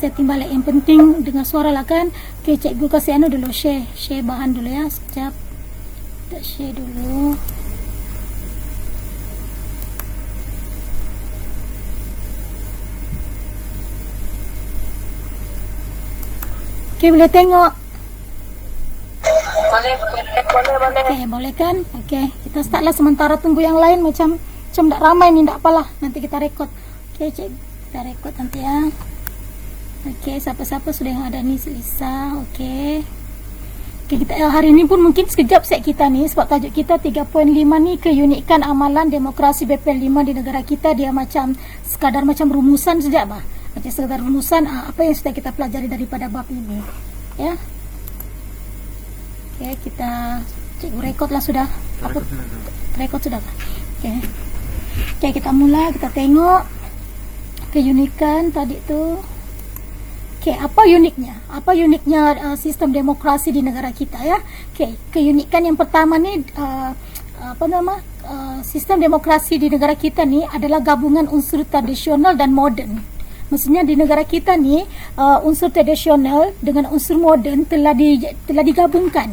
setting balik. Yang penting dengar suara lah kan. Okay, cikgu kasih dulu, share bahan dulu ya, sekejap. Kita share dulu. Okay, boleh tengok? Boleh. Okay, boleh kan? Okay, kita start lah, sementara tunggu yang lain macam tak ramai ni, tak apalah. Nanti kita rekod. Okay, kita rekod nanti ya. Okay, siapa-siapa sudah yang ada ni, Lisa. Okay, kita hari ni pun mungkin sekejap set kita ni, sebab tajuk kita 3.5 ni, keunikan amalan demokrasi BP5 di negara kita. Dia macam sekadar macam rumusan saja bah. Macam sekadar rumusan apa yang sudah kita pelajari daripada bab ini ya. Okay, kita cikgu rekod lah sudah. Rekod sudah kan? Okay, kita mula, kita tengok keunikan tadi tu. Okay, apa uniknya sistem demokrasi di negara kita ya. Okay, keunikan yang pertama ni sistem demokrasi di negara kita ni adalah gabungan unsur tradisional dan moden. Maksudnya di negara kita ni unsur tradisional dengan unsur moden telah digabungkan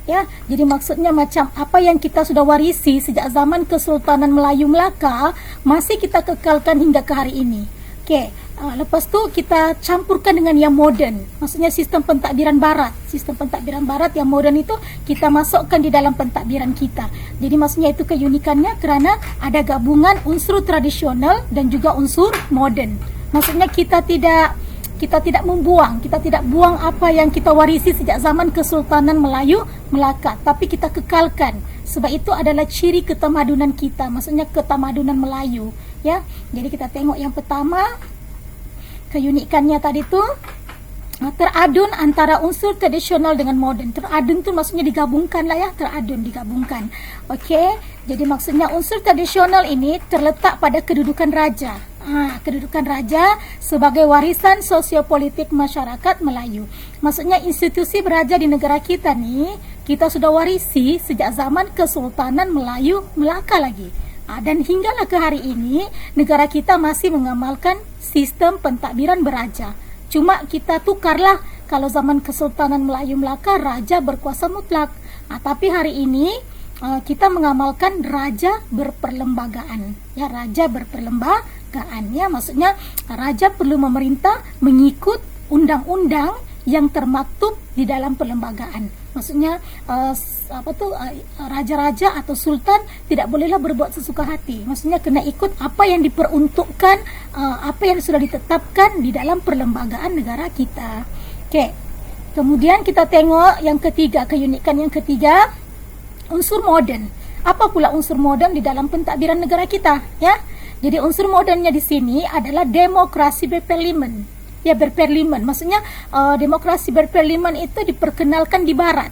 ya. Jadi maksudnya macam apa yang kita sudah warisi sejak zaman Kesultanan Melayu Melaka masih kita kekalkan hingga ke hari ini. Okey, lepas tu kita campurkan dengan yang moden. Maksudnya sistem pentadbiran barat. Sistem pentadbiran barat yang moden itu kita masukkan di dalam pentadbiran kita. Jadi maksudnya itu keunikannya kerana ada gabungan unsur tradisional dan juga unsur moden. Maksudnya kita tidak buang apa yang kita warisi sejak zaman Kesultanan Melayu Melaka, tapi kita kekalkan. Sebab itu adalah ciri ketamadunan kita, maksudnya ketamadunan Melayu ya. Jadi kita tengok yang pertama, keunikannya tadi tu teradun antara unsur tradisional dengan moden. Teradun tu maksudnya digabungkan lah ya, digabungkan. Okey, jadi maksudnya unsur tradisional ini terletak pada kedudukan raja. Kedudukan raja sebagai warisan sosiopolitik masyarakat Melayu. Maksudnya institusi beraja di negara kita ni kita sudah warisi sejak zaman Kesultanan Melayu Melaka lagi. Dan hinggalah ke hari ini negara kita masih mengamalkan sistem pentadbiran beraja. Cuma kita tukarlah, kalau zaman Kesultanan Melayu Melaka raja berkuasa mutlak. Tapi hari ini kita mengamalkan raja berperlembagaan. Ya, raja berperlembagaan ya, maksudnya raja perlu memerintah mengikut undang-undang yang termaktub di dalam perlembagaan. Maksudnya raja-raja atau sultan tidak bolehlah berbuat sesuka hati. Maksudnya kena ikut apa yang diperuntukkan, apa yang sudah ditetapkan di dalam perlembagaan negara kita. Okey. Kemudian kita tengok yang ketiga, keunikan yang ketiga, unsur moden. Apa pula unsur moden di dalam pentadbiran negara kita ya? Jadi unsur modennya di sini adalah demokrasi berparlimen. Ya, berparlimen. Maksudnya demokrasi berparlimen itu diperkenalkan di barat.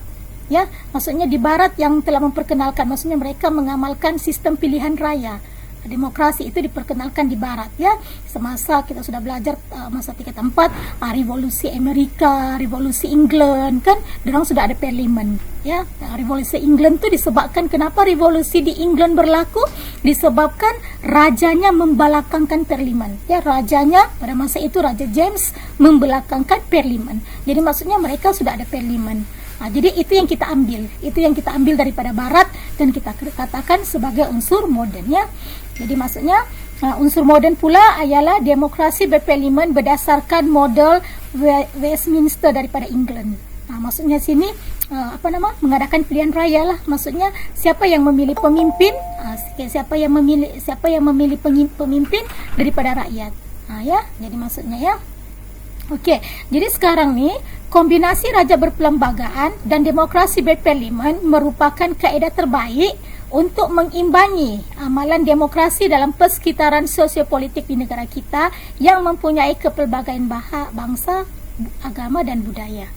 Ya, maksudnya di barat yang telah memperkenalkan, maksudnya mereka mengamalkan sistem pilihan raya. Demokrasi itu diperkenalkan di barat ya. Semasa kita sudah belajar masa tingkat 4, revolusi Amerika, revolusi England kan, dorang sudah ada parlimen ya. Revolusi England tu disebabkan, kenapa revolusi di England berlaku? Disebabkan rajanya membelakangkan parlimen ya. Rajanya pada masa itu Raja James membelakangkan parlimen. Jadi maksudnya mereka sudah ada parlimen. Jadi itu yang kita ambil daripada barat dan kita katakan sebagai unsur moden ya. Jadi maksudnya unsur moden pula ialah demokrasi berparlimen berdasarkan model Westminster daripada England. Maksudnya sini mengadakan pilihan raya lah. Maksudnya siapa yang memilih pemimpin, siapa yang memilih pemimpin daripada rakyat. Ya, jadi maksudnya ya. Okey, jadi sekarang ni kombinasi raja berperlembagaan dan demokrasi berparlimen merupakan kaedah terbaik untuk mengimbangi amalan demokrasi dalam persekitaran sosiopolitik di negara kita yang mempunyai kepelbagaian bangsa, agama dan budaya.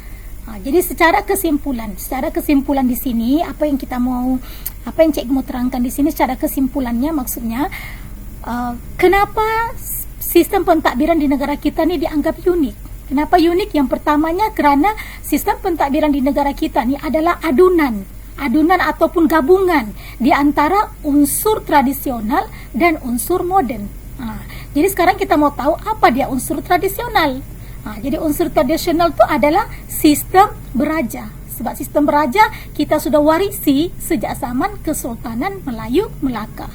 Jadi secara kesimpulan di sini apa yang cikgu mau terangkan di sini secara kesimpulannya, maksudnya kenapa sistem pentadbiran di negara kita ni dianggap unik. Kenapa unik? Yang pertamanya kerana sistem pentadbiran di negara kita ni adalah adunan ataupun gabungan di antara unsur tradisional dan unsur moden. Jadi sekarang kita mau tahu apa dia unsur tradisional. Jadi unsur tradisional itu adalah sistem beraja. Sebab sistem beraja kita sudah warisi sejak zaman Kesultanan Melayu Melaka.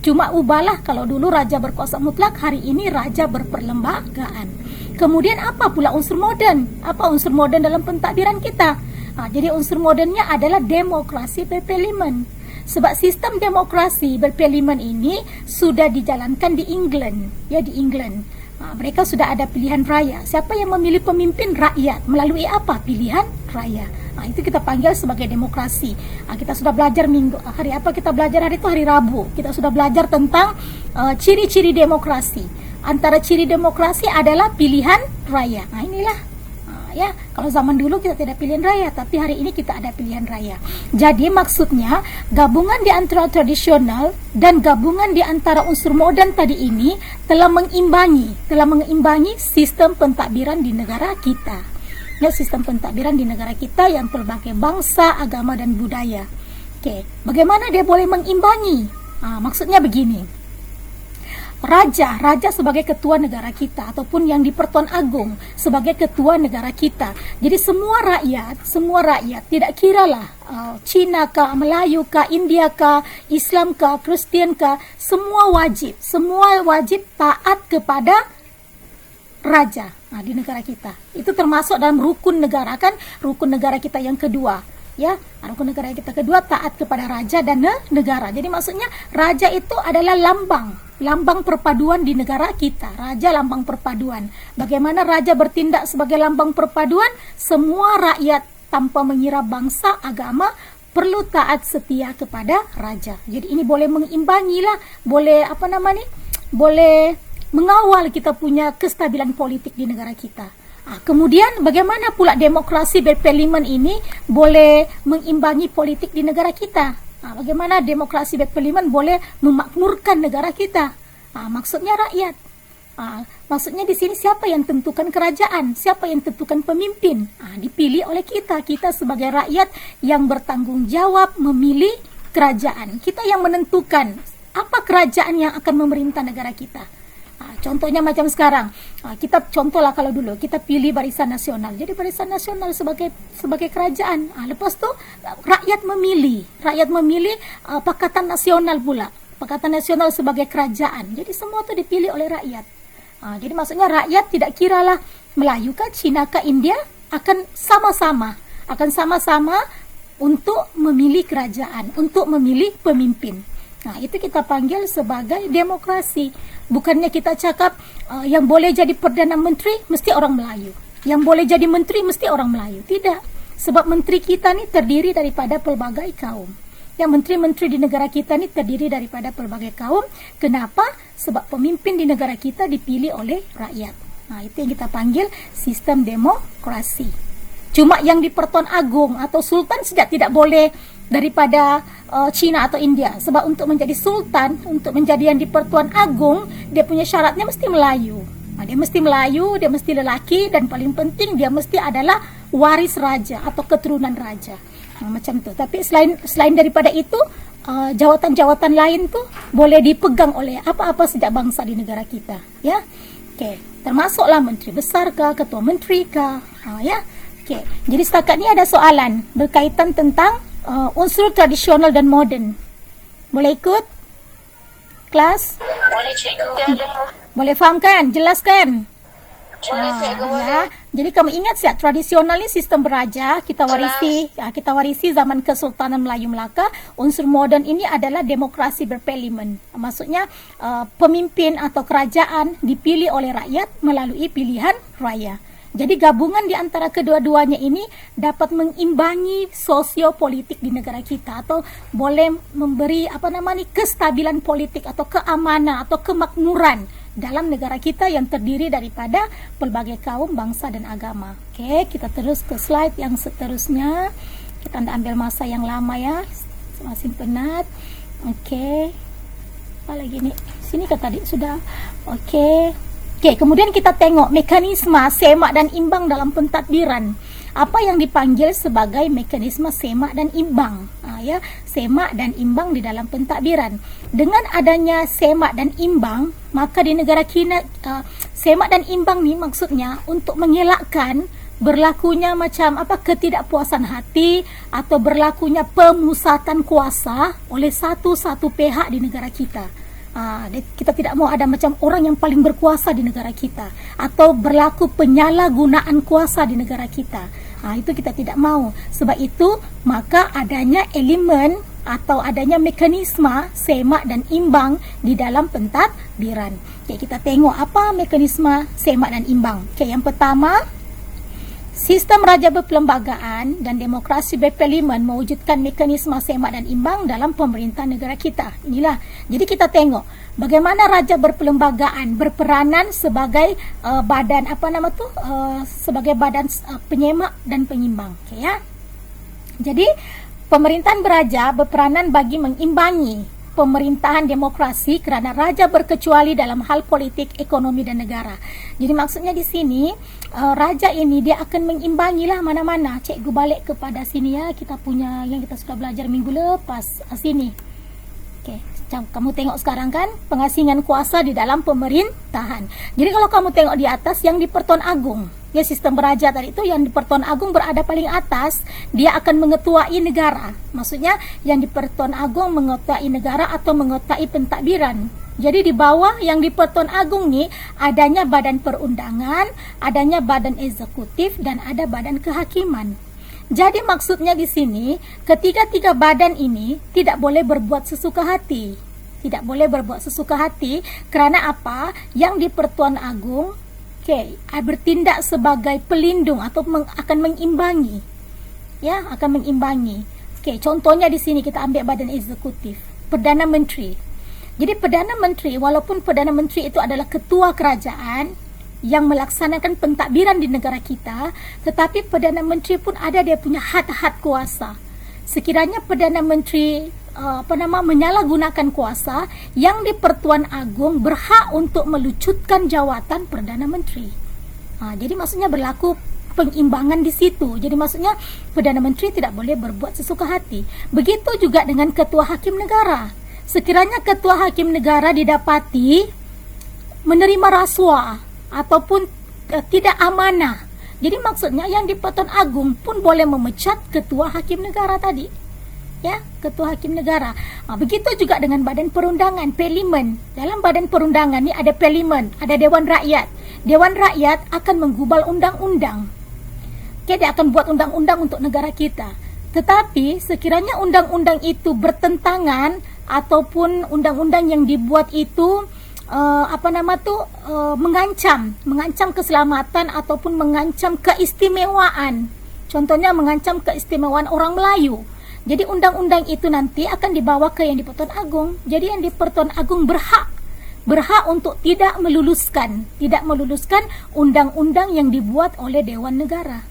Cuma ubahlah, kalau dulu raja berkuasa mutlak, hari ini raja berperlembagaan. Kemudian apa pula unsur moden? Apa unsur moden dalam pentadbiran kita? Jadi unsur modennya adalah demokrasi berparlimen. Sebab sistem demokrasi berparlimen ini sudah dijalankan di England, ya, di England. Mereka sudah ada pilihan raya. Siapa yang memilih pemimpin? Rakyat. Melalui apa? Pilihan raya. Itu kita panggil sebagai demokrasi. Kita sudah belajar hari apa kita belajar hari itu? Hari Rabu. Kita sudah belajar tentang ciri-ciri demokrasi. Antara ciri demokrasi adalah pilihan raya. Inilah. Ya, kalau zaman dulu kita tidak pilihan raya, tapi hari ini kita ada pilihan raya. Jadi maksudnya gabungan di antara tradisional dan gabungan di antara unsur moden tadi ini telah mengimbangi sistem pentadbiran di negara kita. Ya, sistem pentadbiran di negara kita yang berbagai bangsa, agama dan budaya. Oke, bagaimana dia boleh mengimbangi? Maksudnya begini. Raja sebagai ketua negara kita, ataupun yang di Pertuan Agong sebagai ketua negara kita. Jadi semua rakyat tidak kiralah Cina kah, Melayu kah, India kah, Islam kah, Kristian kah, semua wajib taat kepada raja di negara kita. Itu termasuk dalam rukun negara, kan, rukun negara kita yang kedua. Ya, rukun negara kita kedua taat kepada raja dan negara. Jadi maksudnya raja itu adalah lambang perpaduan di negara kita. Raja lambang perpaduan. Bagaimana raja bertindak sebagai lambang perpaduan? Semua rakyat tanpa mengira bangsa, agama perlu taat setia kepada raja. Jadi ini boleh mengimbangi lah, boleh boleh mengawal kita punya kestabilan politik di negara kita. Kemudian bagaimana pula demokrasi berparlimen ini boleh mengimbangi politik di negara kita? Bagaimana demokrasi berparlimen boleh memakmurkan negara kita? Maksudnya rakyat. Maksudnya di sini siapa yang tentukan kerajaan? Siapa yang tentukan pemimpin? Dipilih oleh kita sebagai rakyat yang bertanggung jawab memilih kerajaan. Kita yang menentukan apa kerajaan yang akan memerintah negara kita. Contohnya macam sekarang, kita contohlah kalau dulu kita pilih Barisan Nasional. Jadi Barisan Nasional sebagai kerajaan. Lepas tu rakyat memilih Pakatan Nasional pula. Pakatan Nasional sebagai kerajaan. Jadi semua tu dipilih oleh rakyat. Jadi maksudnya rakyat tidak kiralah Melayu kah, Cina kah, India, akan sama-sama untuk memilih kerajaan, untuk memilih pemimpin. Itu kita panggil sebagai demokrasi. Bukannya kita cakap yang boleh jadi Perdana Menteri mesti orang Melayu, yang boleh jadi menteri mesti orang Melayu. Tidak. Sebab menteri kita ni terdiri daripada pelbagai kaum. Yang menteri-menteri di negara kita ni terdiri daripada pelbagai kaum. Kenapa? Sebab pemimpin di negara kita dipilih oleh rakyat. Itu yang kita panggil sistem demokrasi. Cuma yang di Pertuan Agong atau Sultan sejak tidak boleh daripada Cina atau India. Sebab untuk menjadi sultan, untuk menjadi yang di Pertuan Agong, dia punya syaratnya mesti Melayu. Dia mesti Melayu, dia mesti lelaki, dan paling penting dia mesti adalah waris raja atau keturunan raja. Macam tu. Tapi selain daripada itu, jawatan-jawatan lain tu boleh dipegang oleh apa-apa sejak bangsa di negara kita. Ya, termasuklah menteri besar kah, ketua menteri kah, ya. Jadi setakat ni ada soalan berkaitan tentang unsur tradisional dan moden. Boleh ikut kelas? Boleh cikgu. Boleh faham kan? Jelas kan? Boleh cikgu, boleh. Jadi kamu ingat siap, tradisional ni sistem beraja kita warisi zaman Kesultanan Melayu Melaka. Unsur moden ini adalah demokrasi berparlimen. Maksudnya pemimpin atau kerajaan dipilih oleh rakyat melalui pilihan raya. Jadi gabungan di antara kedua-duanya ini dapat mengimbangi sosiopolitik di negara kita, atau boleh memberi kestabilan politik atau keamanan atau kemakmuran dalam negara kita yang terdiri daripada pelbagai kaum, bangsa dan agama. Kita terus ke slide yang seterusnya. Kita tidak ambil masa yang lama ya, masih penat. Apa lagi nih? Sini kan tadi sudah. Kemudian kita tengok mekanisme semak dan imbang dalam pentadbiran. Apa yang dipanggil sebagai mekanisme semak dan imbang? Semak dan imbang di dalam pentadbiran. Dengan adanya semak dan imbang, Maka di negara kita semak dan imbang ni maksudnya untuk mengelakkan berlakunya macam ketidakpuasan hati atau berlakunya pemusatan kuasa oleh satu pihak di negara kita. Kita tidak mau ada macam orang yang paling berkuasa di negara kita atau berlaku penyalahgunaan kuasa di negara kita. Itu kita tidak mau. Sebab itu maka adanya elemen atau adanya mekanisme semak dan imbang di dalam pentadbiran. Kita tengok apa mekanisme semak dan imbang. Yang pertama, sistem raja berperlembagaan dan demokrasi berparlimen mewujudkan mekanisme semak dan imbang dalam pemerintahan negara kita. Inilah. Jadi kita tengok bagaimana raja berperlembagaan berperanan sebagai badan sebagai badan penyemak dan penyimbang. Jadi pemerintahan beraja berperanan bagi mengimbangi pemerintahan demokrasi kerana raja berkecuali dalam hal politik, ekonomi dan negara. Jadi maksudnya di sini raja ini dia akan mengimbangilah mana-mana. Cikgu balik kepada sini ya, kita punya yang kita sudah belajar minggu lepas sini. Kamu tengok sekarang kan pengasingan kuasa di dalam pemerintahan. Jadi kalau kamu tengok di atas yang di Pertuan Agong, sistem beraja tadi itu yang di Pertuan Agong berada paling atas, dia akan mengetuai negara. Maksudnya yang di Pertuan Agong mengetuai negara atau mengetuai pentadbiran. Jadi di bawah yang di Pertuan Agong ni adanya badan perundangan, adanya badan eksekutif dan ada badan kehakiman. Jadi maksudnya di sini ketiga-tiga badan ini tidak boleh berbuat sesuka hati. Tidak boleh berbuat sesuka hati kerana apa? Yang di Pertuan Agong bertindak sebagai pelindung atau akan mengimbangi. Akan mengimbangi. Contohnya di sini kita ambil badan eksekutif, Perdana Menteri. Jadi Perdana Menteri, walaupun Perdana Menteri itu adalah ketua kerajaan yang melaksanakan pentadbiran di negara kita, tetapi Perdana Menteri pun ada dia punya had-had kuasa. Sekiranya Perdana Menteri menyalahgunakan kuasa, yang di Pertuan Agong berhak untuk melucutkan jawatan Perdana Menteri. Jadi maksudnya berlaku pengimbangan di situ. Jadi maksudnya Perdana Menteri tidak boleh berbuat sesuka hati. Begitu juga dengan Ketua Hakim Negara. Sekiranya Ketua Hakim Negara didapati menerima rasuah ataupun tidak amanah, jadi maksudnya yang di Pertuan Agong pun boleh memecat Ketua Hakim Negara tadi. Ketua Hakim Negara. Begitu juga dengan badan perundangan, parlimen. Dalam badan perundangan ni ada parlimen, ada Dewan Rakyat. Dewan Rakyat akan menggubal undang-undang. Dia akan buat undang-undang untuk negara kita. Tetapi sekiranya undang-undang itu bertentangan ataupun undang-undang yang dibuat itu mengancam keselamatan ataupun mengancam keistimewaan. Contohnya mengancam keistimewaan orang Melayu. Jadi undang-undang itu nanti akan dibawa ke yang di Pertuan Agong. Jadi yang di Pertuan Agong berhak untuk tidak meluluskan undang-undang yang dibuat oleh Dewan Negara.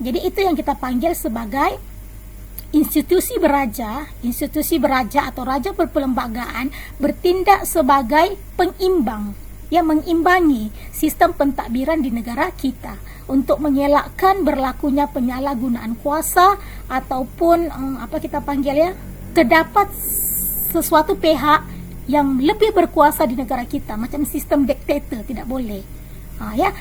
Jadi itu yang kita panggil sebagai institusi beraja atau raja berperlembagaan bertindak sebagai pengimbang yang mengimbangi sistem pentadbiran di negara kita untuk mengelakkan berlakunya penyalahgunaan kuasa ataupun terdapat sesuatu pihak yang lebih berkuasa di negara kita, macam sistem diktator, tidak boleh.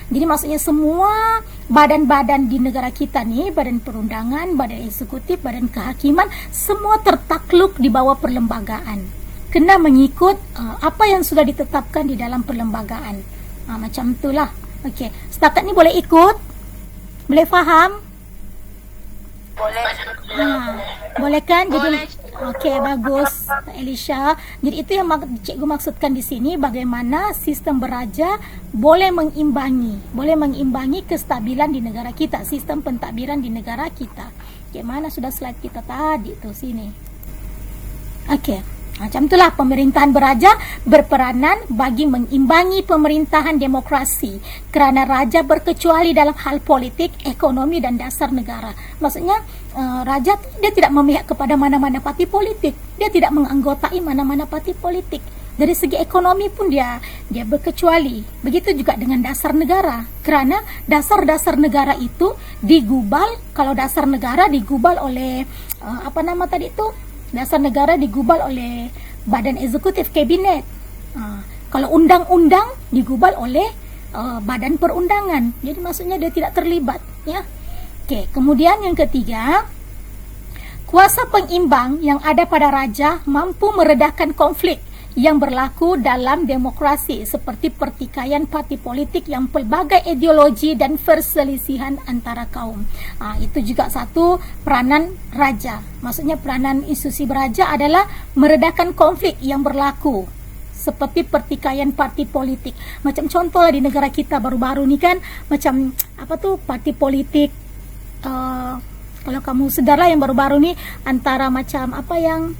Jadi maksudnya semua badan-badan di negara kita ni, badan perundangan, badan eksekutif, badan kehakiman, semua tertakluk di bawah perlembagaan. Kena mengikut apa yang sudah ditetapkan di dalam perlembagaan. Macam itulah. Setakat ni boleh ikut? Boleh faham? Boleh. Boleh kan? Boleh. Jadi bagus Elisha. Jadi itu yang cikgu maksudkan di sini, bagaimana sistem beraja boleh mengimbangi kestabilan di negara kita, sistem pentadbiran di negara kita. Mana sudah slide kita tadi tu sini. Macam itulah pemerintahan beraja berperanan bagi mengimbangi pemerintahan demokrasi kerana raja berkecuali dalam hal politik, ekonomi dan dasar negara. Maksudnya raja dia tidak memihak kepada mana-mana parti politik. Dia tidak menganggotai mana-mana parti politik. Dari segi ekonomi pun dia berkecuali. Begitu juga dengan dasar negara. Kerana dasar-dasar negara itu digubal, kalau dasar negara digubal oleh dasar negara digubal oleh badan eksekutif kabinet. Kalau undang-undang digubal oleh badan perundangan. Jadi maksudnya dia tidak terlibat, ya. Okey, kemudian yang ketiga, kuasa pengimbang yang ada pada raja mampu meredahkan konflik yang berlaku dalam demokrasi seperti pertikaian parti politik yang pelbagai ideologi dan perselisihan antara kaum. Itu juga satu peranan raja. Maksudnya peranan institusi beraja adalah meredahkan konflik yang berlaku seperti pertikaian parti politik. Macam contohlah di negara kita baru-baru ni kan, macam apa tu parti politik, kalau kamu sedarlah yang baru-baru ni, antara macam apa yang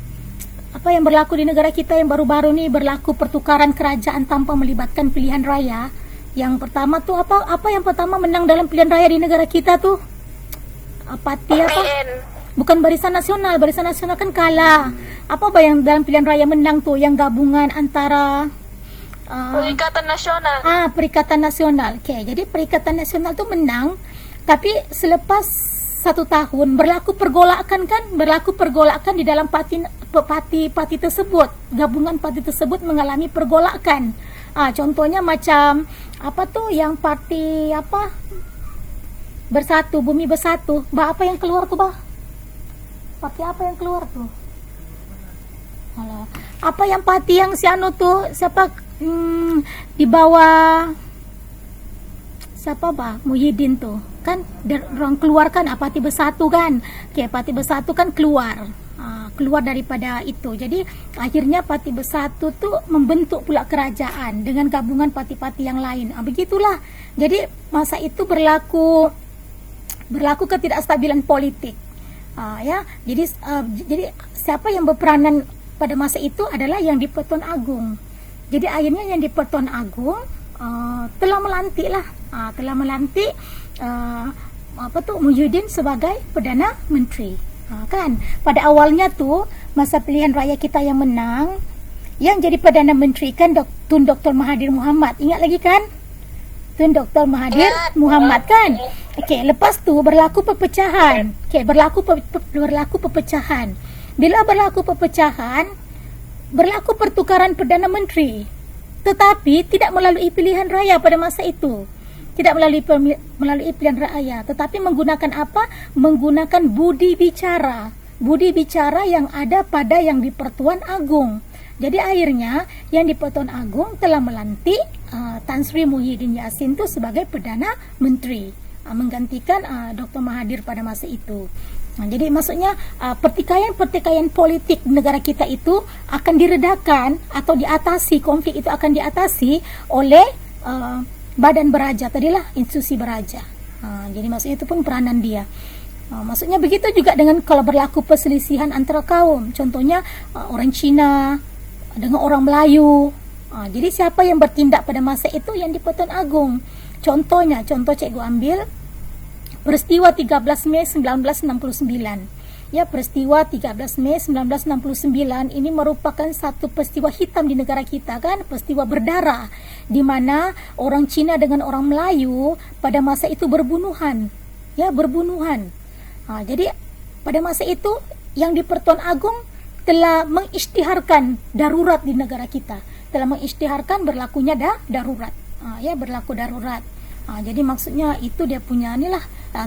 berlaku di negara kita yang baru-baru ni, berlaku pertukaran kerajaan tanpa melibatkan pilihan raya. Yang pertama tu apa yang pertama menang dalam pilihan raya di negara kita tu? Parti apa? Bukan Barisan Nasional. Barisan Nasional kan kalah. Apa yang dalam pilihan raya menang tu? Yang gabungan antara Perikatan Nasional. Perikatan Nasional. Okey, jadi Perikatan Nasional tu menang, tapi selepas 1 tahun berlaku pergolakan di dalam parti tersebut. Gabungan parti tersebut mengalami pergolakan. Contohnya macam apa tu yang parti apa Bersatu, Bumi Bersatu. Apa yang keluar tu Parti apa yang keluar tu? Apa yang parti yang si anu tu siapa di bawah siapa Muhyiddin tu kan orang keluarkan Parti Bersatu kan. Okey, Parti Bersatu kan keluar daripada itu. Jadi akhirnya Parti Bersatu tu membentuk pula kerajaan dengan gabungan parti-parti yang lain. Begitulah. Jadi masa itu berlaku ketidakstabilan politik. Ya. Jadi siapa yang berperanan pada masa itu adalah yang di Pertuan Agong. Jadi akhirnya yang di Pertuan Agong telah melantik Muhyiddin sebagai Perdana Menteri. Kan pada awalnya tu masa pilihan raya kita yang menang, yang jadi Perdana Menteri kan Tun Dr. Mahathir Mohamad. Ingat lagi kan? Tun Dr. Mahathir Mohamad kan. Okey, lepas tu berlaku perpecahan. Berlaku perpecahan. Bila berlaku perpecahan, berlaku pertukaran Perdana Menteri. Tetapi tidak melalui pilihan raya pada masa itu. Tidak melalui pilihan raya, tetapi menggunakan apa? Menggunakan budi bicara. Budi bicara yang ada pada yang di Pertuan Agong. Jadi akhirnya yang di Pertuan Agong telah melantik Tan Sri Muhyiddin Yassin tu sebagai Perdana Menteri, menggantikan Dr. Mahathir pada masa itu. Jadi maksudnya pertikaian politik negara kita itu akan diredakan atau diatasi, konflik itu akan diatasi oleh badan beraja tadilah, institusi beraja. Jadi maksudnya itu pun peranan dia. Maksudnya begitu juga dengan kalau berlaku perselisihan antara kaum. Contohnya orang Cina dengan orang Melayu. Jadi siapa yang bertindak pada masa itu? Yang di Pertuan Agong. Contoh cikgu ambil peristiwa 13 Mei 1969. Ya, peristiwa 13 Mei 1969 ini merupakan satu peristiwa hitam di negara kita kan, peristiwa berdarah di mana orang Cina dengan orang Melayu pada masa itu berbunuhan. Jadi pada masa itu yang di Pertuan Agong telah mengisytiharkan darurat di negara kita. Telah mengisytiharkan berlakunya darurat. Berlaku darurat. Jadi maksudnya itu dia punya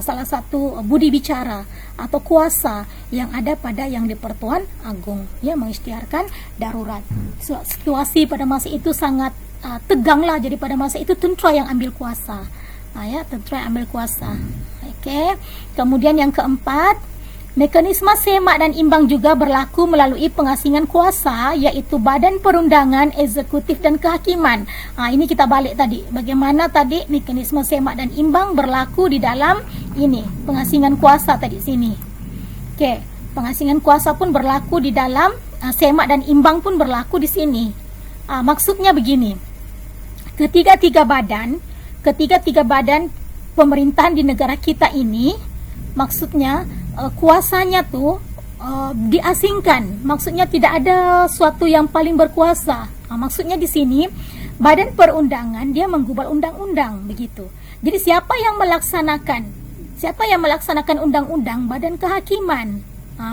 salah satu budi bicara atau kuasa yang ada pada yang di Pertuan Agong, mengisytiharkan darurat. Situasi pada masa itu sangat teganglah. Jadi pada masa itu tentera yang ambil kuasa. Tentera yang ambil kuasa. Okey. Kemudian yang keempat, mekanisme semak dan imbang juga berlaku melalui pengasingan kuasa, iaitu badan perundangan, eksekutif dan kehakiman. Ini kita balik tadi. Bagaimana tadi mekanisme semak dan imbang berlaku di dalam ini, pengasingan kuasa tadi sini. Okey, pengasingan kuasa pun berlaku di dalam semak dan imbang pun berlaku di sini. Maksudnya begini. Ketiga-tiga badan pemerintahan di negara kita ini, maksudnya kuasanya tu diasingkan. Maksudnya tidak ada suatu yang paling berkuasa. Maksudnya di sini badan perundangan dia menggubal undang-undang begitu. Jadi siapa yang melaksanakan undang-undang? Badan kehakiman.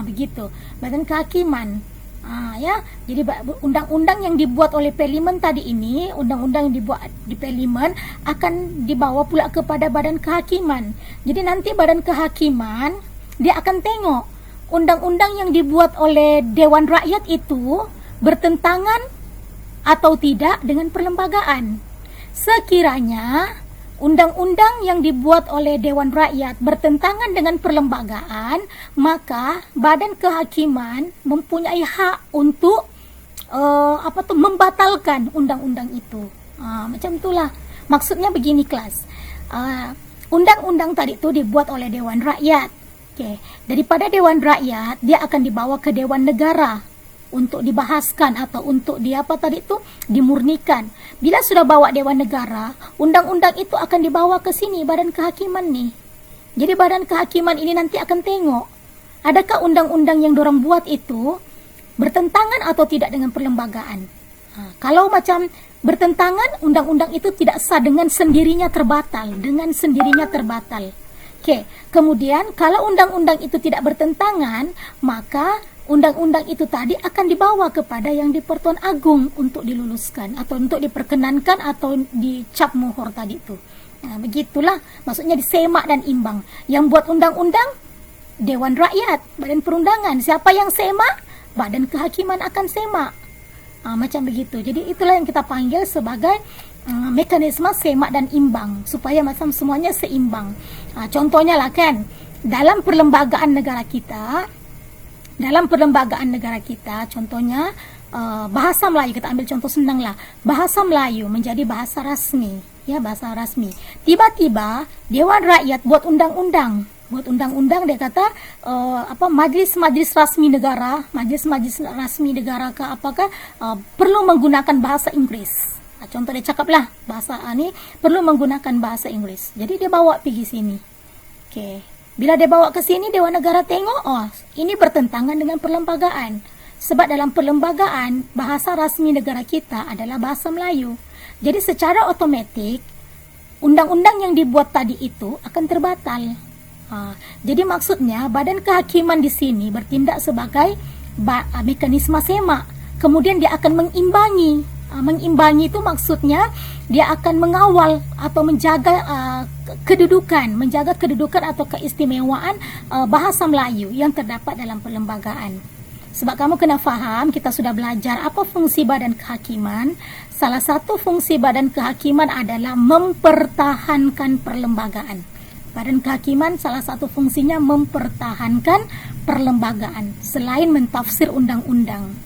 Begitu. Badan kehakiman. Ya, jadi undang-undang yang dibuat oleh parlimen tadi ini, undang-undang yang dibuat di parlimen akan dibawa pula kepada badan kehakiman. Jadi nanti badan kehakiman dia akan tengok undang-undang yang dibuat oleh Dewan Rakyat itu bertentangan atau tidak dengan perlembagaan. Sekiranya undang-undang yang dibuat oleh Dewan Rakyat bertentangan dengan perlembagaan, maka badan kehakiman mempunyai hak untuk membatalkan undang-undang itu. Macam itulah. Maksudnya begini kelas. Undang-undang tadi itu dibuat oleh Dewan Rakyat. Okay. Daripada Dewan Rakyat, dia akan dibawa ke Dewan Negara untuk dibahaskan atau untuk dimurnikan. Bila sudah bawa Dewan Negara, undang-undang itu akan dibawa ke sini badan kehakiman nih. Jadi badan kehakiman ini nanti akan tengok adakah undang-undang yang dorang buat itu bertentangan atau tidak dengan perlembagaan. Kalau macam bertentangan, undang-undang itu tidak sah, dengan sendirinya terbatal, Okey, kemudian kalau undang-undang itu tidak bertentangan, maka undang-undang itu tadi akan dibawa kepada yang di Pertuan Agong untuk diluluskan atau untuk diperkenankan atau dicap mohor tadi itu. Begitulah, maksudnya disemak dan imbang. Yang buat undang-undang Dewan Rakyat, Badan Perundangan. Siapa yang semak? Badan Kehakiman akan semak. Macam begitu. Jadi itulah yang kita panggil sebagai mekanisme semak dan imbang, supaya macam semuanya seimbang. Contohnya lah kan, dalam perlembagaan negara kita, contohnya bahasa Melayu, kita ambil contoh senang lah, bahasa Melayu menjadi bahasa rasmi, ya, bahasa rasmi. Tiba-tiba Dewan Rakyat buat undang-undang, dia kata majlis-majlis rasmi negara, ke apakah perlu menggunakan bahasa Inggris. Contoh dia cakaplah bahasa ni perlu menggunakan bahasa Inggris. Jadi dia bawa pergi sini. Okey. Bila dia bawa ke sini, Dewan Negara tengok, ini bertentangan dengan perlembagaan. Sebab dalam perlembagaan, bahasa rasmi negara kita adalah bahasa Melayu. Jadi secara automatik, undang-undang yang dibuat tadi itu akan terbatal. Jadi maksudnya, badan kehakiman di sini bertindak sebagai mekanisme semak. Kemudian dia akan mengimbangi. Mengimbangi itu maksudnya, dia akan mengawal atau menjaga kedudukan atau keistimewaan bahasa Melayu yang terdapat dalam perlembagaan. Sebab kamu kena faham, kita sudah belajar apa fungsi badan kehakiman. Salah satu fungsi badan kehakiman adalah mempertahankan perlembagaan. Badan kehakiman salah satu fungsinya mempertahankan perlembagaan selain mentafsir undang-undang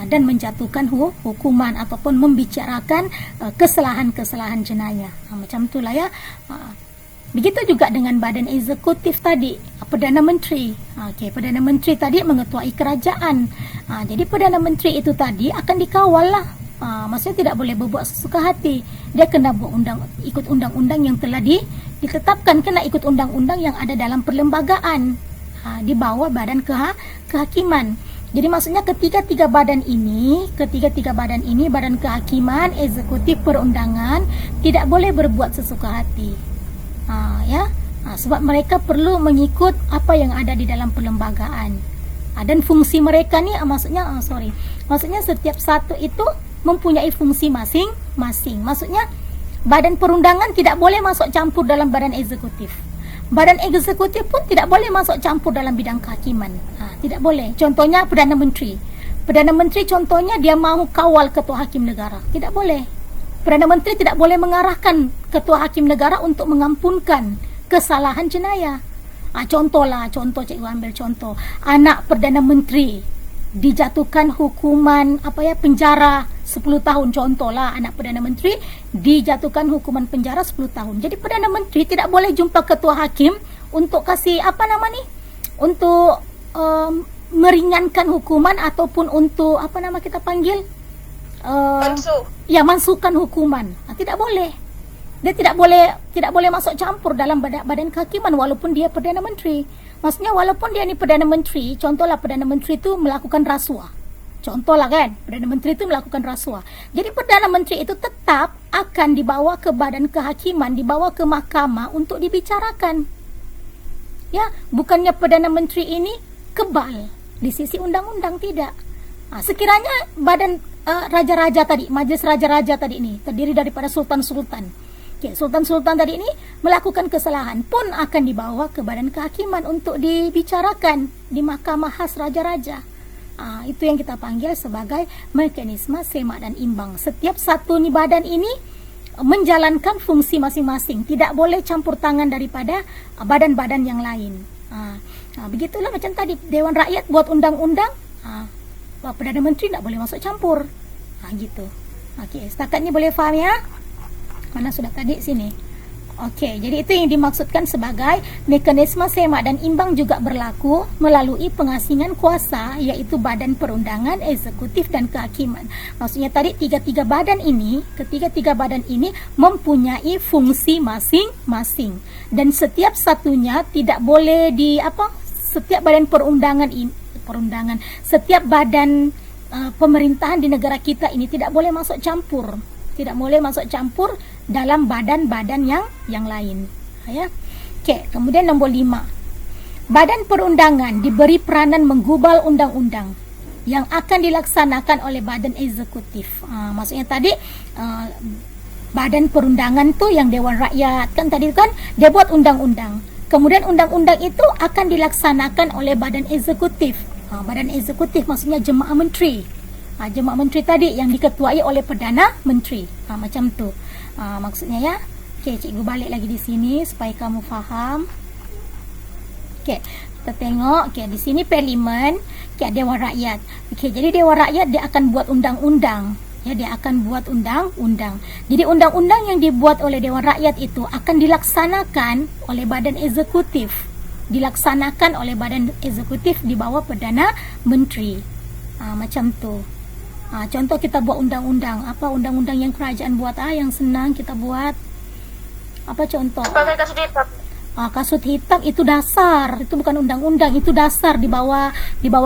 dan menjatuhkan hukuman ataupun membicarakan kesalahan-kesalahan jenayah. Macam itulah ya. Begitu juga dengan badan eksekutif tadi, Perdana Menteri. Perdana Menteri tadi mengetuai kerajaan. Jadi Perdana Menteri itu tadi akan dikawal lah. Maksudnya tidak boleh berbuat sesuka hati. Dia kena ikut undang-undang yang telah ditetapkan, kena ikut undang-undang yang ada dalam perlembagaan di bawah badan kehakiman. Jadi maksudnya ketiga-tiga badan ini, badan kehakiman, eksekutif, perundangan, tidak boleh berbuat sesuka hati. Sebab mereka perlu mengikut apa yang ada di dalam perlembagaan. Dan fungsi mereka ni, maksudnya setiap satu itu mempunyai fungsi masing-masing. Maksudnya badan perundangan tidak boleh masuk campur dalam badan eksekutif. Badan eksekutif pun tidak boleh masuk campur dalam bidang kehakiman. Tidak boleh. Contohnya Perdana Menteri. Perdana Menteri contohnya dia mahu kawal Ketua Hakim Negara. Tidak boleh. Perdana Menteri tidak boleh mengarahkan Ketua Hakim Negara untuk mengampunkan kesalahan jenayah. Contoh cikgu ambil contoh. Anak Perdana Menteri dijatuhkan hukuman penjara 10 tahun. Contohlah, anak Perdana Menteri dijatuhkan hukuman penjara 10 tahun. Jadi Perdana Menteri tidak boleh jumpa Ketua Hakim untuk kasih untuk meringankan hukuman ataupun untuk kita panggil mansuhkan hukuman. Tidak boleh. Dia tidak boleh masuk campur dalam badan kehakiman walaupun dia Perdana Menteri. Maksudnya walaupun dia ni Perdana Menteri, contohlah Perdana Menteri itu melakukan rasuah. Contohlah kan, Perdana Menteri itu melakukan rasuah. Jadi Perdana Menteri itu tetap akan dibawa ke badan kehakiman, dibawa ke mahkamah untuk dibicarakan. Ya, bukannya Perdana Menteri ini kebal di sisi undang-undang, tidak. Sekiranya badan raja-raja tadi, majlis raja-raja tadi ini terdiri daripada sultan-sultan. Sultan-sultan tadi ini melakukan kesalahan pun akan dibawa ke badan kehakiman untuk dibicarakan di mahkamah khas raja-raja. Itu yang kita panggil sebagai mekanisme semak dan imbang. Setiap satu badan ini menjalankan fungsi masing-masing, tidak boleh campur tangan daripada badan-badan yang lain. Begitulah macam tadi Dewan Rakyat buat undang-undang, Perdana Menteri tak boleh masuk campur. Gitu. Okey, setakat ni boleh faham ya? Mana sudah tadi sini. Okey, jadi itu yang dimaksudkan sebagai mekanisme semak dan imbang juga berlaku melalui pengasingan kuasa, iaitu badan perundangan, eksekutif dan kehakiman. Maksudnya tadi ketiga-tiga badan ini mempunyai fungsi masing-masing dan setiap satunya tidak boleh setiap badan setiap badan pemerintahan di negara kita ini tidak boleh masuk campur. Tidak boleh masuk campur dalam badan-badan yang lain. Ya. Okey, kemudian nombor 5. Badan perundangan diberi peranan menggubal undang-undang yang akan dilaksanakan oleh badan eksekutif. Maksudnya tadi badan perundangan tu yang Dewan Rakyat kan tadi kan dia buat undang-undang. Kemudian undang-undang itu akan dilaksanakan oleh badan eksekutif. Badan eksekutif maksudnya jemaah menteri. Jemaah menteri tadi yang diketuai oleh Perdana Menteri. Macam tu. Maksudnya ya. Okey, cikgu balik lagi di sini supaya kamu faham. Okey, kita tengok. Okey, di sini parlimen, Dewan Rakyat. Okey, jadi Dewan Rakyat dia akan buat undang-undang. Ya, dia akan buat undang-undang. Jadi undang-undang yang dibuat oleh Dewan Rakyat itu akan dilaksanakan oleh badan eksekutif. Dilaksanakan oleh badan eksekutif di bawah Perdana Menteri. Macam tu. Contoh kita buat undang-undang. Apa undang-undang yang kerajaan buat? Yang senang kita buat. Apa contoh? Sebagai kasut hitam. Kasut hitam itu dasar. Itu bukan undang-undang, itu dasar di bawah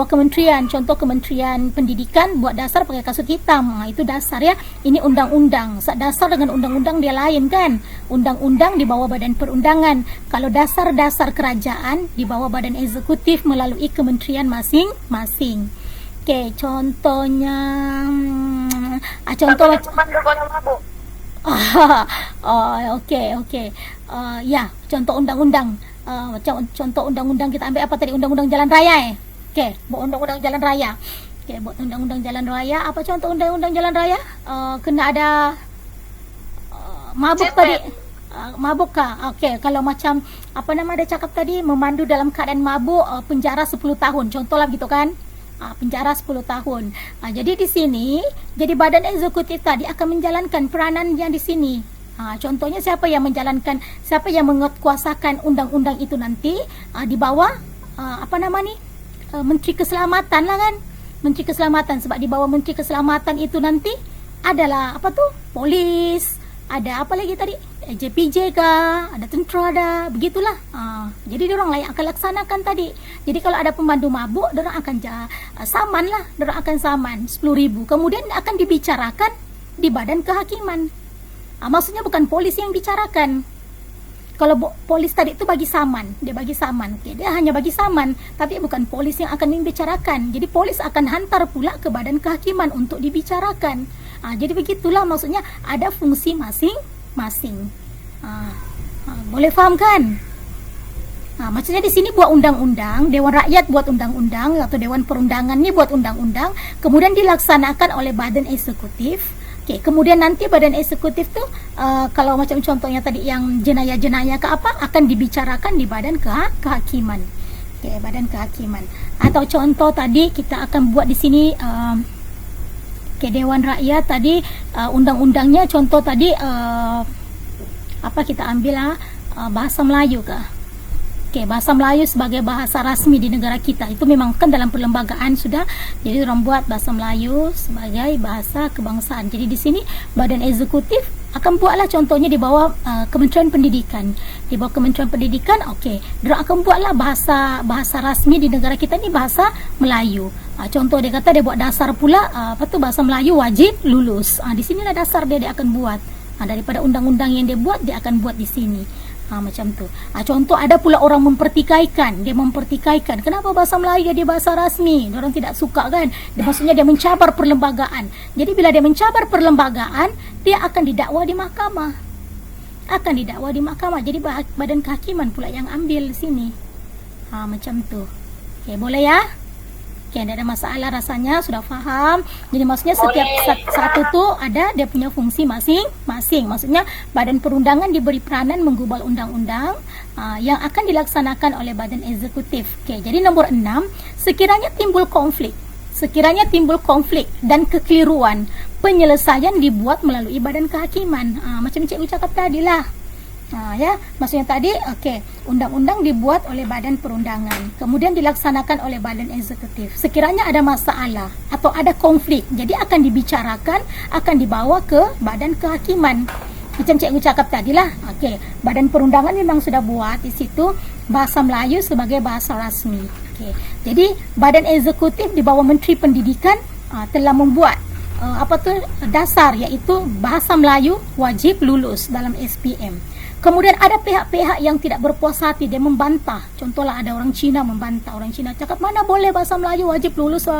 kementerian. Contoh Kementerian Pendidikan buat dasar pakai kasut hitam. Itu dasar ya. Ini undang-undang. Dasar dengan undang-undang dia lain kan. Undang-undang di bawah badan perundangan. Kalau dasar-dasar kerajaan di bawah badan eksekutif melalui kementerian masing-masing. Okey, contohnya contoh macam mabuk. Okey. Ya, contoh undang-undang. Contoh undang-undang kita ambil apa tadi? Undang-undang jalan raya Okey, buat undang-undang jalan raya. Okey, buat undang-undang jalan raya. Apa contoh undang-undang jalan raya? Kena ada mabuk tadi. Mabuk kah? Okey, kalau macam apa nama dia cakap tadi, memandu dalam keadaan mabuk, penjara 10 tahun. Contohlah begitu kan? Penjara 10 tahun. Jadi di sini, jadi badan eksekutif tadi akan menjalankan peranan yang di sini. Contohnya siapa yang menjalankan, siapa yang menguatkuasakan undang-undang itu nanti di bawah Menteri Keselamatan lah kan. Menteri Keselamatan, sebab di bawah Menteri Keselamatan itu nanti adalah polis, ada apa lagi tadi? JPJ kah? Ada tentera ada, begitulah. Jadi diorang lah yang akan laksanakan tadi. Jadi kalau ada pemandu mabuk, diorang akan saman lah. Diorang akan saman 10,000. Kemudian akan dibicarakan di badan kehakiman. Maksudnya bukan polis yang bicarakan. Kalau polis tadi itu bagi saman, dia bagi saman. Okay, dia hanya bagi saman, tapi bukan polis yang akan membicarakan. Jadi polis akan hantar pula ke badan kehakiman untuk dibicarakan. Jadi begitulah maksudnya ada fungsi masing-masing. Boleh faham kan? Maksudnya di sini buat undang-undang, Dewan Rakyat buat undang-undang atau Dewan Perundangan ni buat undang-undang, kemudian dilaksanakan oleh badan eksekutif. Okay, kemudian nanti badan eksekutif tu kalau macam contohnya tadi yang jenayah-jenayah ke apa akan dibicarakan di badan kehakiman. Okay, badan kehakiman. Atau contoh tadi kita akan buat di sini Dewan Rakyat tadi undang-undangnya contoh tadi kita ambil bahasa Melayu ke? Bahasa Melayu sebagai bahasa rasmi di negara kita. Itu memang kan dalam perlembagaan sudah. Jadi orang buat bahasa Melayu sebagai bahasa kebangsaan. Jadi di sini badan eksekutif akan buatlah contohnya di bawah Kementerian Pendidikan. Di bawah Kementerian Pendidikan, dia akan buatlah bahasa rasmi di negara kita ni bahasa Melayu. Contoh dia kata dia buat dasar pula bahasa Melayu wajib lulus. Di sinilah dasar dia akan buat. Daripada undang-undang yang dia buat, dia akan buat di sini. Macam tu. Contoh ada pula orang mempertikaikan. Dia mempertikaikan. Kenapa bahasa Melayu jadi bahasa rasmi? Orang tidak suka kan? Maksudnya dia mencabar perlembagaan. Jadi bila dia mencabar perlembagaan, dia akan didakwa di mahkamah. Jadi badan kehakiman pula yang ambil sini. Macam tu. Okey, boleh ya? Okey, tidak ada masalah rasanya, sudah faham. Jadi maksudnya setiap satu tu ada dia punya fungsi masing-masing. Maksudnya badan perundangan diberi peranan menggubal undang-undang yang akan dilaksanakan oleh badan eksekutif. Okey, jadi nombor 6, sekiranya timbul konflik dan kekeliruan, penyelesaian dibuat melalui badan kehakiman. Macam cikgu cakap tadi lah. Ya, maksudnya tadi undang-undang dibuat oleh badan perundangan, kemudian dilaksanakan oleh badan eksekutif. Sekiranya ada masalah atau ada konflik, jadi akan dibicarakan, akan dibawa ke badan kehakiman. Macam cikgu cakap tadi lah. Badan perundangan memang sudah buat di situ bahasa Melayu sebagai bahasa rasmi. Jadi badan eksekutif di bawah Menteri Pendidikan telah membuat dasar, iaitu bahasa Melayu wajib lulus dalam SPM. Kemudian ada pihak-pihak yang tidak berpuas hati, dia membantah. Contohlah ada orang Cina membantah. Orang Cina cakap, mana boleh bahasa Melayu wajib lulus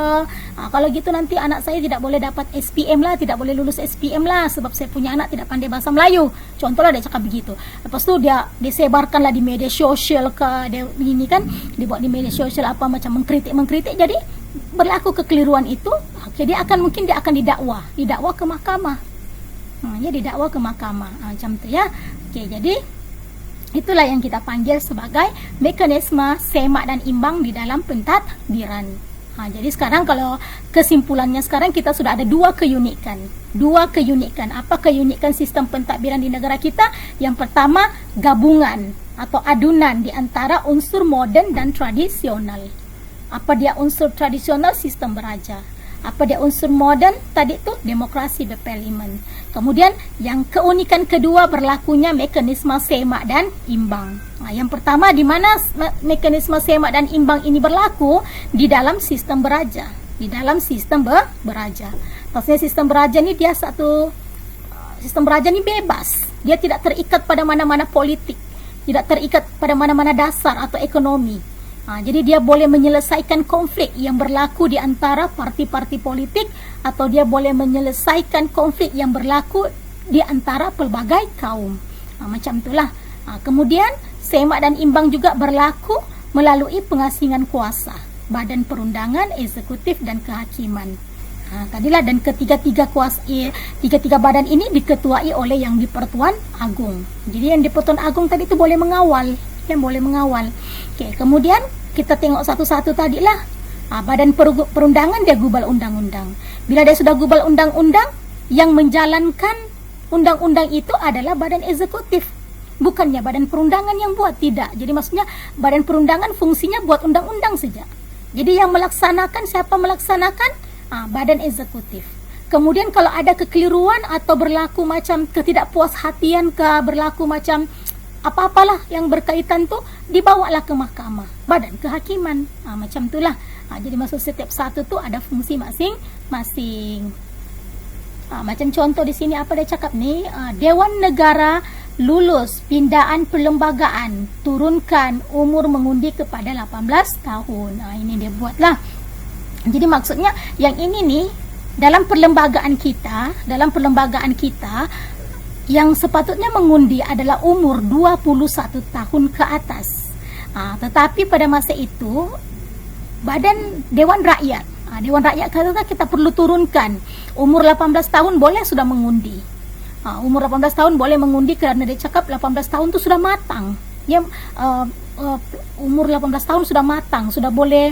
kalau gitu nanti anak saya tidak boleh dapat SPM lah, tidak boleh lulus SPM lah, sebab saya punya anak tidak pandai bahasa Melayu. Contohlah dia cakap begitu. Lepas tu dia disebarkanlah di media sosial dia begini kan, dibuat di media sosial macam mengkritik. Jadi berlaku kekeliruan itu, dia akan didakwa ke mahkamah. Didakwa ke mahkamah. Macam tu ya. Jadi itulah yang kita panggil sebagai mekanisme semak dan imbang di dalam pentadbiran. Jadi sekarang kalau kesimpulannya, sekarang kita sudah ada dua keunikan. Apa keunikan sistem pentadbiran di negara kita? Yang pertama, gabungan atau adunan di antara unsur moden dan tradisional. Apa dia unsur tradisional? Sistem beraja. Apa dia unsur moden? Tadi tu demokrasi berparlimen. Kemudian yang keunikan kedua, berlakunya mekanisme semak dan imbang. Yang pertama, di mana mekanisme semak dan imbang ini berlaku? Di dalam sistem beraja. Maksudnya sistem beraja ni sistem beraja ni bebas. Dia tidak terikat pada mana-mana politik, tidak terikat pada mana-mana dasar atau ekonomi. Jadi dia boleh menyelesaikan konflik yang berlaku di antara parti-parti politik, atau dia boleh menyelesaikan konflik yang berlaku di antara pelbagai kaum. Macam itulah. Kemudian semak dan imbang juga berlaku melalui pengasingan kuasa badan perundangan, eksekutif dan kehakiman. Tadilah, dan ketiga-tiga badan ini diketuai oleh yang di-Pertuan Agong. Jadi yang di-Pertuan Agong tadi itu boleh mengawal. Kemudian kita tengok satu-satu tadilah. Badan perundangan dia gubal undang-undang. Bila dia sudah gubal undang-undang, yang menjalankan undang-undang itu adalah badan eksekutif. Bukannya badan perundangan yang buat, tidak. Jadi maksudnya badan perundangan fungsinya buat undang-undang saja. Jadi yang melaksanakan, siapa melaksanakan? Badan eksekutif. Kemudian kalau ada kekeliruan atau berlaku macam ketidakpuashatian berlaku macam apa-apalah yang berkaitan tu, dibawalah ke mahkamah, badan kehakiman. Macam itulah. Jadi maksud setiap satu tu ada fungsi masing-masing. Macam contoh di sini apa dia cakap ni, Dewan Negara lulus pindaan perlembagaan, turunkan umur mengundi kepada 18 tahun. Ini dia buatlah. Jadi maksudnya yang ini ni dalam perlembagaan kita yang sepatutnya mengundi adalah umur 21 tahun ke atas. Tetapi pada masa itu badan Dewan Rakyat kata kita perlu turunkan umur 18 tahun boleh sudah mengundi. Umur 18 tahun boleh mengundi kerana dia cakap 18 tahun tu sudah matang. Umur 18 tahun sudah matang, sudah boleh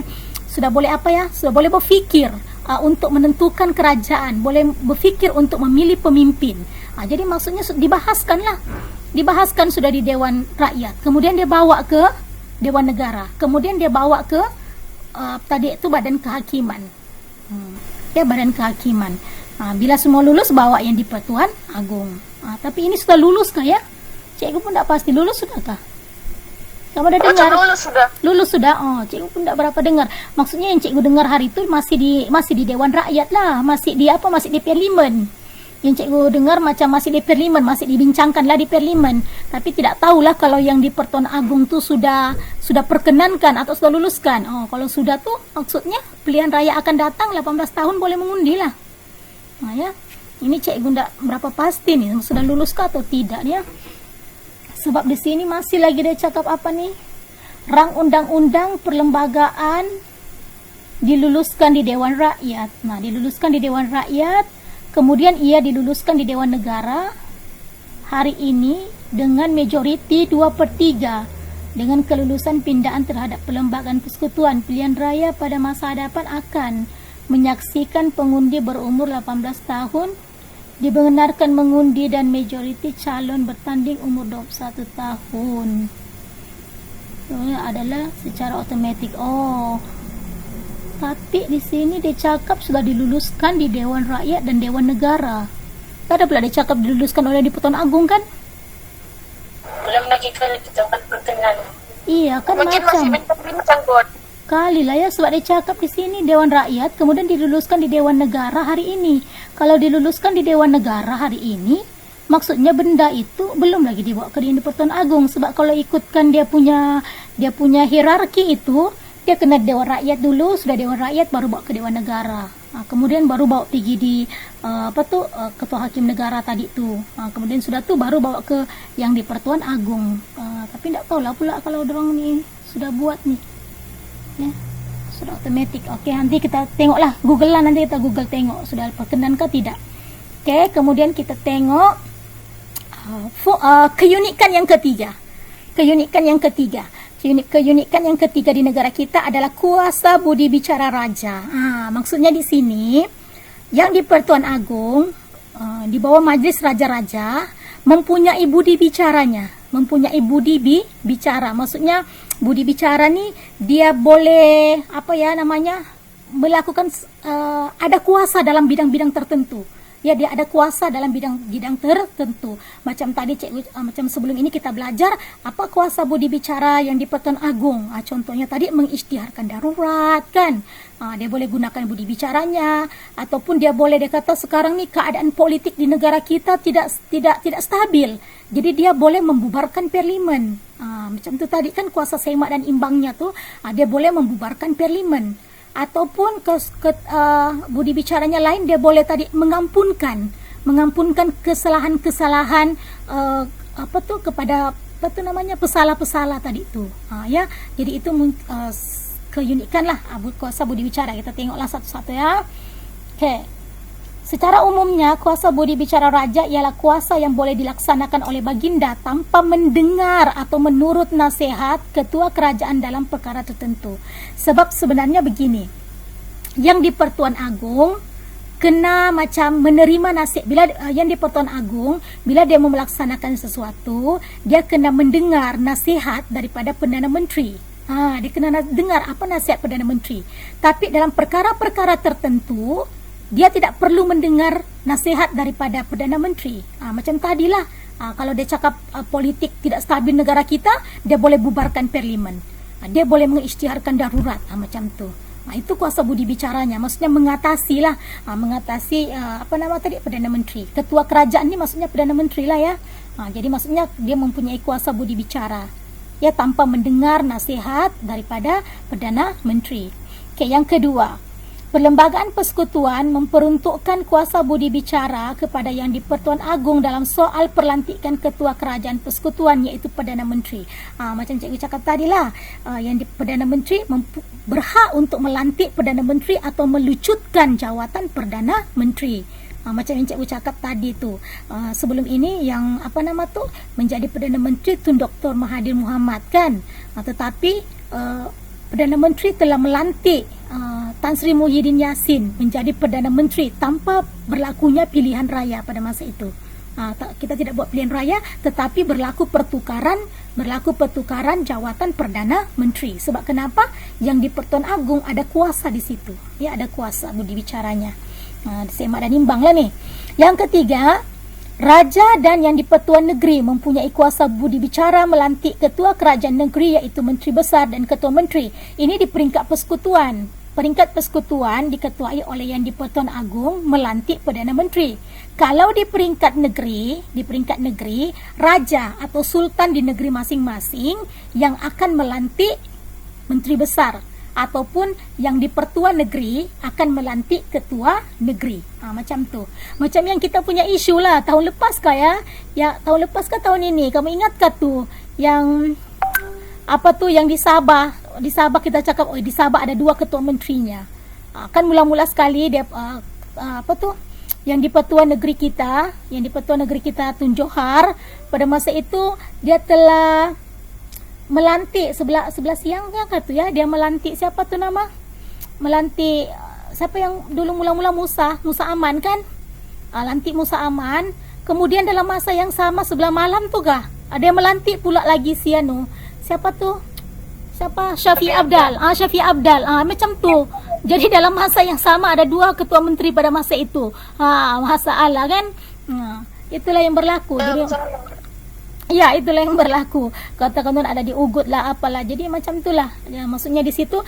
berfikir untuk menentukan kerajaan, boleh berfikir untuk memilih pemimpin. Jadi maksudnya dibahaskan sudah di Dewan Rakyat, kemudian dia bawa ke Dewan Negara, kemudian dia bawa ke tadi itu Badan Kehakiman. Badan Kehakiman. Bila semua lulus, bawa yang di Pertuan Agong. Tapi ini sudah lulus kah ya? Cikgu pun tak pasti. Lulus sudahkah? Kamu dah dengar? Lulus sudah. Cikgu pun tak berapa dengar. Maksudnya yang cikgu dengar hari itu masih di Dewan Rakyat lah, masih di parlimen. Yang cikgu dengar macam masih di parlimen, masih dibincangkan lah di parlimen. Tapi tidak tahulah kalau yang di Pertuan Agong tu sudah perkenankan atau sudah luluskan. Oh, kalau sudah tu maksudnya pilihan raya akan datang 18 tahun boleh mengundi lah. Nah, ya. Ini cikgu tidak berapa pasti nih sudah lulus ke atau tidak ya. Sebab di sini masih lagi dia cakap apa nih? Rang undang-undang perlembagaan diluluskan di Dewan Rakyat. Nah, diluluskan di Dewan Rakyat. Kemudian ia diluluskan di Dewan Negara hari ini dengan majoriti 2/3 dengan kelulusan pindaan terhadap perlembagaan persekutuan. Pilihan raya pada masa hadapan akan menyaksikan pengundi berumur 18 tahun dibenarkan mengundi dan majoriti calon bertanding umur 21 tahun. Ini adalah secara otomatik. Oh, tapi di sini dia cakap sudah diluluskan di Dewan Rakyat dan Dewan Negara. Tak ada pula dia cakap diluluskan oleh di Pertuan Agong kan? Belum lagi kali kita akan berkenan. Iya kan, Mungkin macam masih bincang-bincang kot. kali lah ya, sebab dia cakap di sini Dewan Rakyat, kemudian diluluskan di Dewan Negara hari ini. Kalau diluluskan di Dewan Negara hari ini, maksudnya benda itu belum lagi dibawa ke di Pertuan Agong. Sebab kalau ikutkan dia punya hierarki itu, dia kena Dewan Rakyat dulu, sudah Dewan Rakyat baru bawa ke Dewan Negara. Kemudian baru bawa pergi di Ketua Hakim Negara tadi tu. Kemudian sudah tu baru bawa ke yang di Pertuan Agong. Tapi tak tahulah pula kalau dorang ni sudah buat ni. Ya. Sudah otomatik. Okey, nanti kita tengoklah, Google lah, nanti kita Google tengok sudah perkenan ke tidak. Okey, kemudian kita tengok keunikan yang ketiga. Keunikan yang ketiga di negara kita adalah kuasa budi bicara raja. Maksudnya di sini yang di Pertuan Agong di bawah Majlis Raja-Raja mempunyai budi bicaranya, bicara. Maksudnya budi bicara ni dia boleh melakukan ada kuasa dalam bidang-bidang tertentu. Ya, dia ada kuasa dalam bidang tertentu. Macam tadi macam sebelum ini kita belajar apa kuasa budi bicara yang di Pertuan Agong. Contohnya tadi mengisytiharkan darurat kan. Dia boleh gunakan budi bicaranya, ataupun dia kata sekarang ni keadaan politik di negara kita tidak stabil. Jadi dia boleh membubarkan parlimen. Macam tu tadi kan kuasa semak dan imbangnya tu, dia boleh membubarkan parlimen. Ataupun budi bicaranya lain, dia boleh tadi mengampunkan kesalahan-kesalahan kepada pesalah-pesalah tadi tu. Ya, jadi itu keunikan lah kuasa budi bicara. Kita tengoklah satu-satu ya. Okey. Secara umumnya, kuasa budi bicara raja ialah kuasa yang boleh dilaksanakan oleh baginda tanpa mendengar atau menurut nasihat ketua kerajaan dalam perkara tertentu. Sebab sebenarnya begini, yang di Pertuan Agong kena macam menerima nasihat. Bila yang di Pertuan Agong, bila dia melaksanakan sesuatu, dia kena mendengar nasihat daripada Perdana Menteri. Dia kena dengar apa nasihat Perdana Menteri. Tapi dalam perkara-perkara tertentu, dia tidak perlu mendengar nasihat daripada Perdana Menteri. Macam tadilah, kalau dia cakap politik tidak stabil negara kita, dia boleh bubarkan parlimen. Dia boleh mengisytiharkan darurat, macam tu. Itu kuasa budi bicaranya. Maksudnya mengatasi Perdana Menteri. Ketua kerajaan ni maksudnya Perdana Menteri lah ya. Jadi maksudnya dia mempunyai kuasa budi bicara, ya, tanpa mendengar nasihat daripada Perdana Menteri. Okey, yang kedua, Perlembagaan Persekutuan memperuntukkan kuasa budi bicara kepada yang di Pertuan Agong dalam soal perlantikan Ketua Kerajaan Persekutuan, iaitu Perdana Menteri. Macam cikgu cakap tadilah, yang di Perdana Menteri berhak untuk melantik Perdana Menteri atau melucutkan jawatan Perdana Menteri. Macam yang cikgu cakap tadi tu. Sebelum ini yang menjadi Perdana Menteri Tun Dr. Mahathir Mohamad kan. Tetapi Perdana Menteri telah melantik Tan Sri Muhyiddin Yassin menjadi Perdana Menteri tanpa berlakunya pilihan raya pada masa itu. Kita tidak buat pilihan raya, tetapi berlaku pertukaran jawatan Perdana Menteri. Sebab kenapa? Yang di Pertuan Agong ada kuasa di situ. Ya, ada kuasa budi bicaranya. Semak dan imbang lah ni. Yang ketiga, Raja dan yang di Pertuan Negeri mempunyai kuasa budi bicara melantik ketua kerajaan negeri, iaitu Menteri Besar dan Ketua Menteri. Ini di peringkat persekutuan. peringkat persekutuan diketuai oleh Yang di-Pertuan Agong melantik Perdana Menteri. Kalau di peringkat negeri, raja atau sultan di negeri masing-masing yang akan melantik menteri besar, ataupun yang di pertuan negeri akan melantik ketua negeri. Macam tu. Macam yang kita punya isu lah tahun lepas kah ya? Ya, tahun lepas ke tahun ini? Kamu ingatkah tu yang apa tu yang di Sabah? Di Sabah kita cakap, di Sabah ada 2 ketua menterinya. Kan mula-mula sekali dia apa tu? Yang di Pertuan Negeri kita Tun Johar, pada masa itu dia telah melantik sebelah siang kan tu ya, dia melantik siapa tu nama? Melantik siapa yang dulu mula-mula Musa Aman kan? Lantik Musa Aman. Kemudian dalam masa yang sama sebelah malam tu kah? Ada yang melantik pula lagi siapa tu? Siapa? Syafiq Abdal. Syafiq Abdal. Macam tu. Jadi dalam masa yang sama ada 2 ketua menteri pada masa itu. Masalah kan? Itulah yang berlaku. Jadi ya, itulah yang berlaku. Kata-kata ada diugut lah apalah. Jadi macam itulah. Ya, maksudnya di situ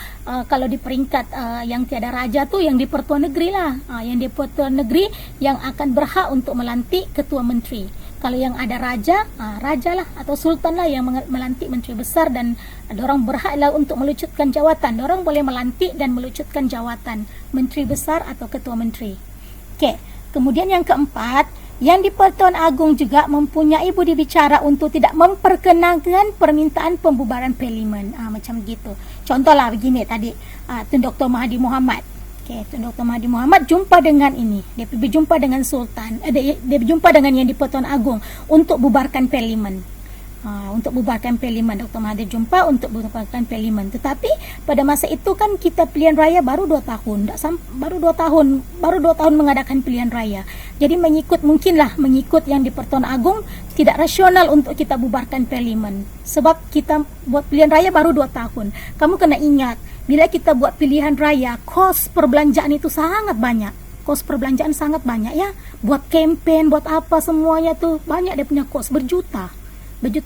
kalau di peringkat yang tiada raja tu yang di Pertuan Negeri lah. Yang di Pertuan Negeri yang akan berhak untuk melantik ketua menteri. Kalau yang ada raja, raja lah atau sultan lah yang melantik menteri besar, dan orang berhak lah untuk melucutkan jawatan. Orang boleh melantik dan melucutkan jawatan menteri besar atau ketua menteri. Okey. Kemudian yang keempat, Yang di-Pertuan Agong juga mempunyai budi bicara untuk tidak memperkenankan permintaan pembubaran parlimen. Macam gitu. Contohlah begini tadi, Tun Dr. Mahathir Mohamad. Tun Dr. Mahathir Mohamad jumpa dengan ini. Dia berjumpa dengan Sultan. Dia berjumpa dengan Yang di-Pertuan Agong untuk bubarkan parlimen. Untuk bubarkan parlimen. Dr. Mahathir jumpa untuk bubarkan parlimen. Tetapi pada masa itu kan kita pilihan raya baru 2 tahun. Baru 2 tahun mengadakan pilihan raya. Jadi mengikut Yang di-Pertuan Agong tidak rasional untuk kita bubarkan parlimen. Sebab kita buat pilihan raya baru 2 tahun. Kamu kena ingat, bila kita buat pilihan raya, kos perbelanjaan itu sangat banyak. Kos perbelanjaan sangat banyak ya. Buat kempen, buat apa semuanya tu banyak dia punya kos, berjuta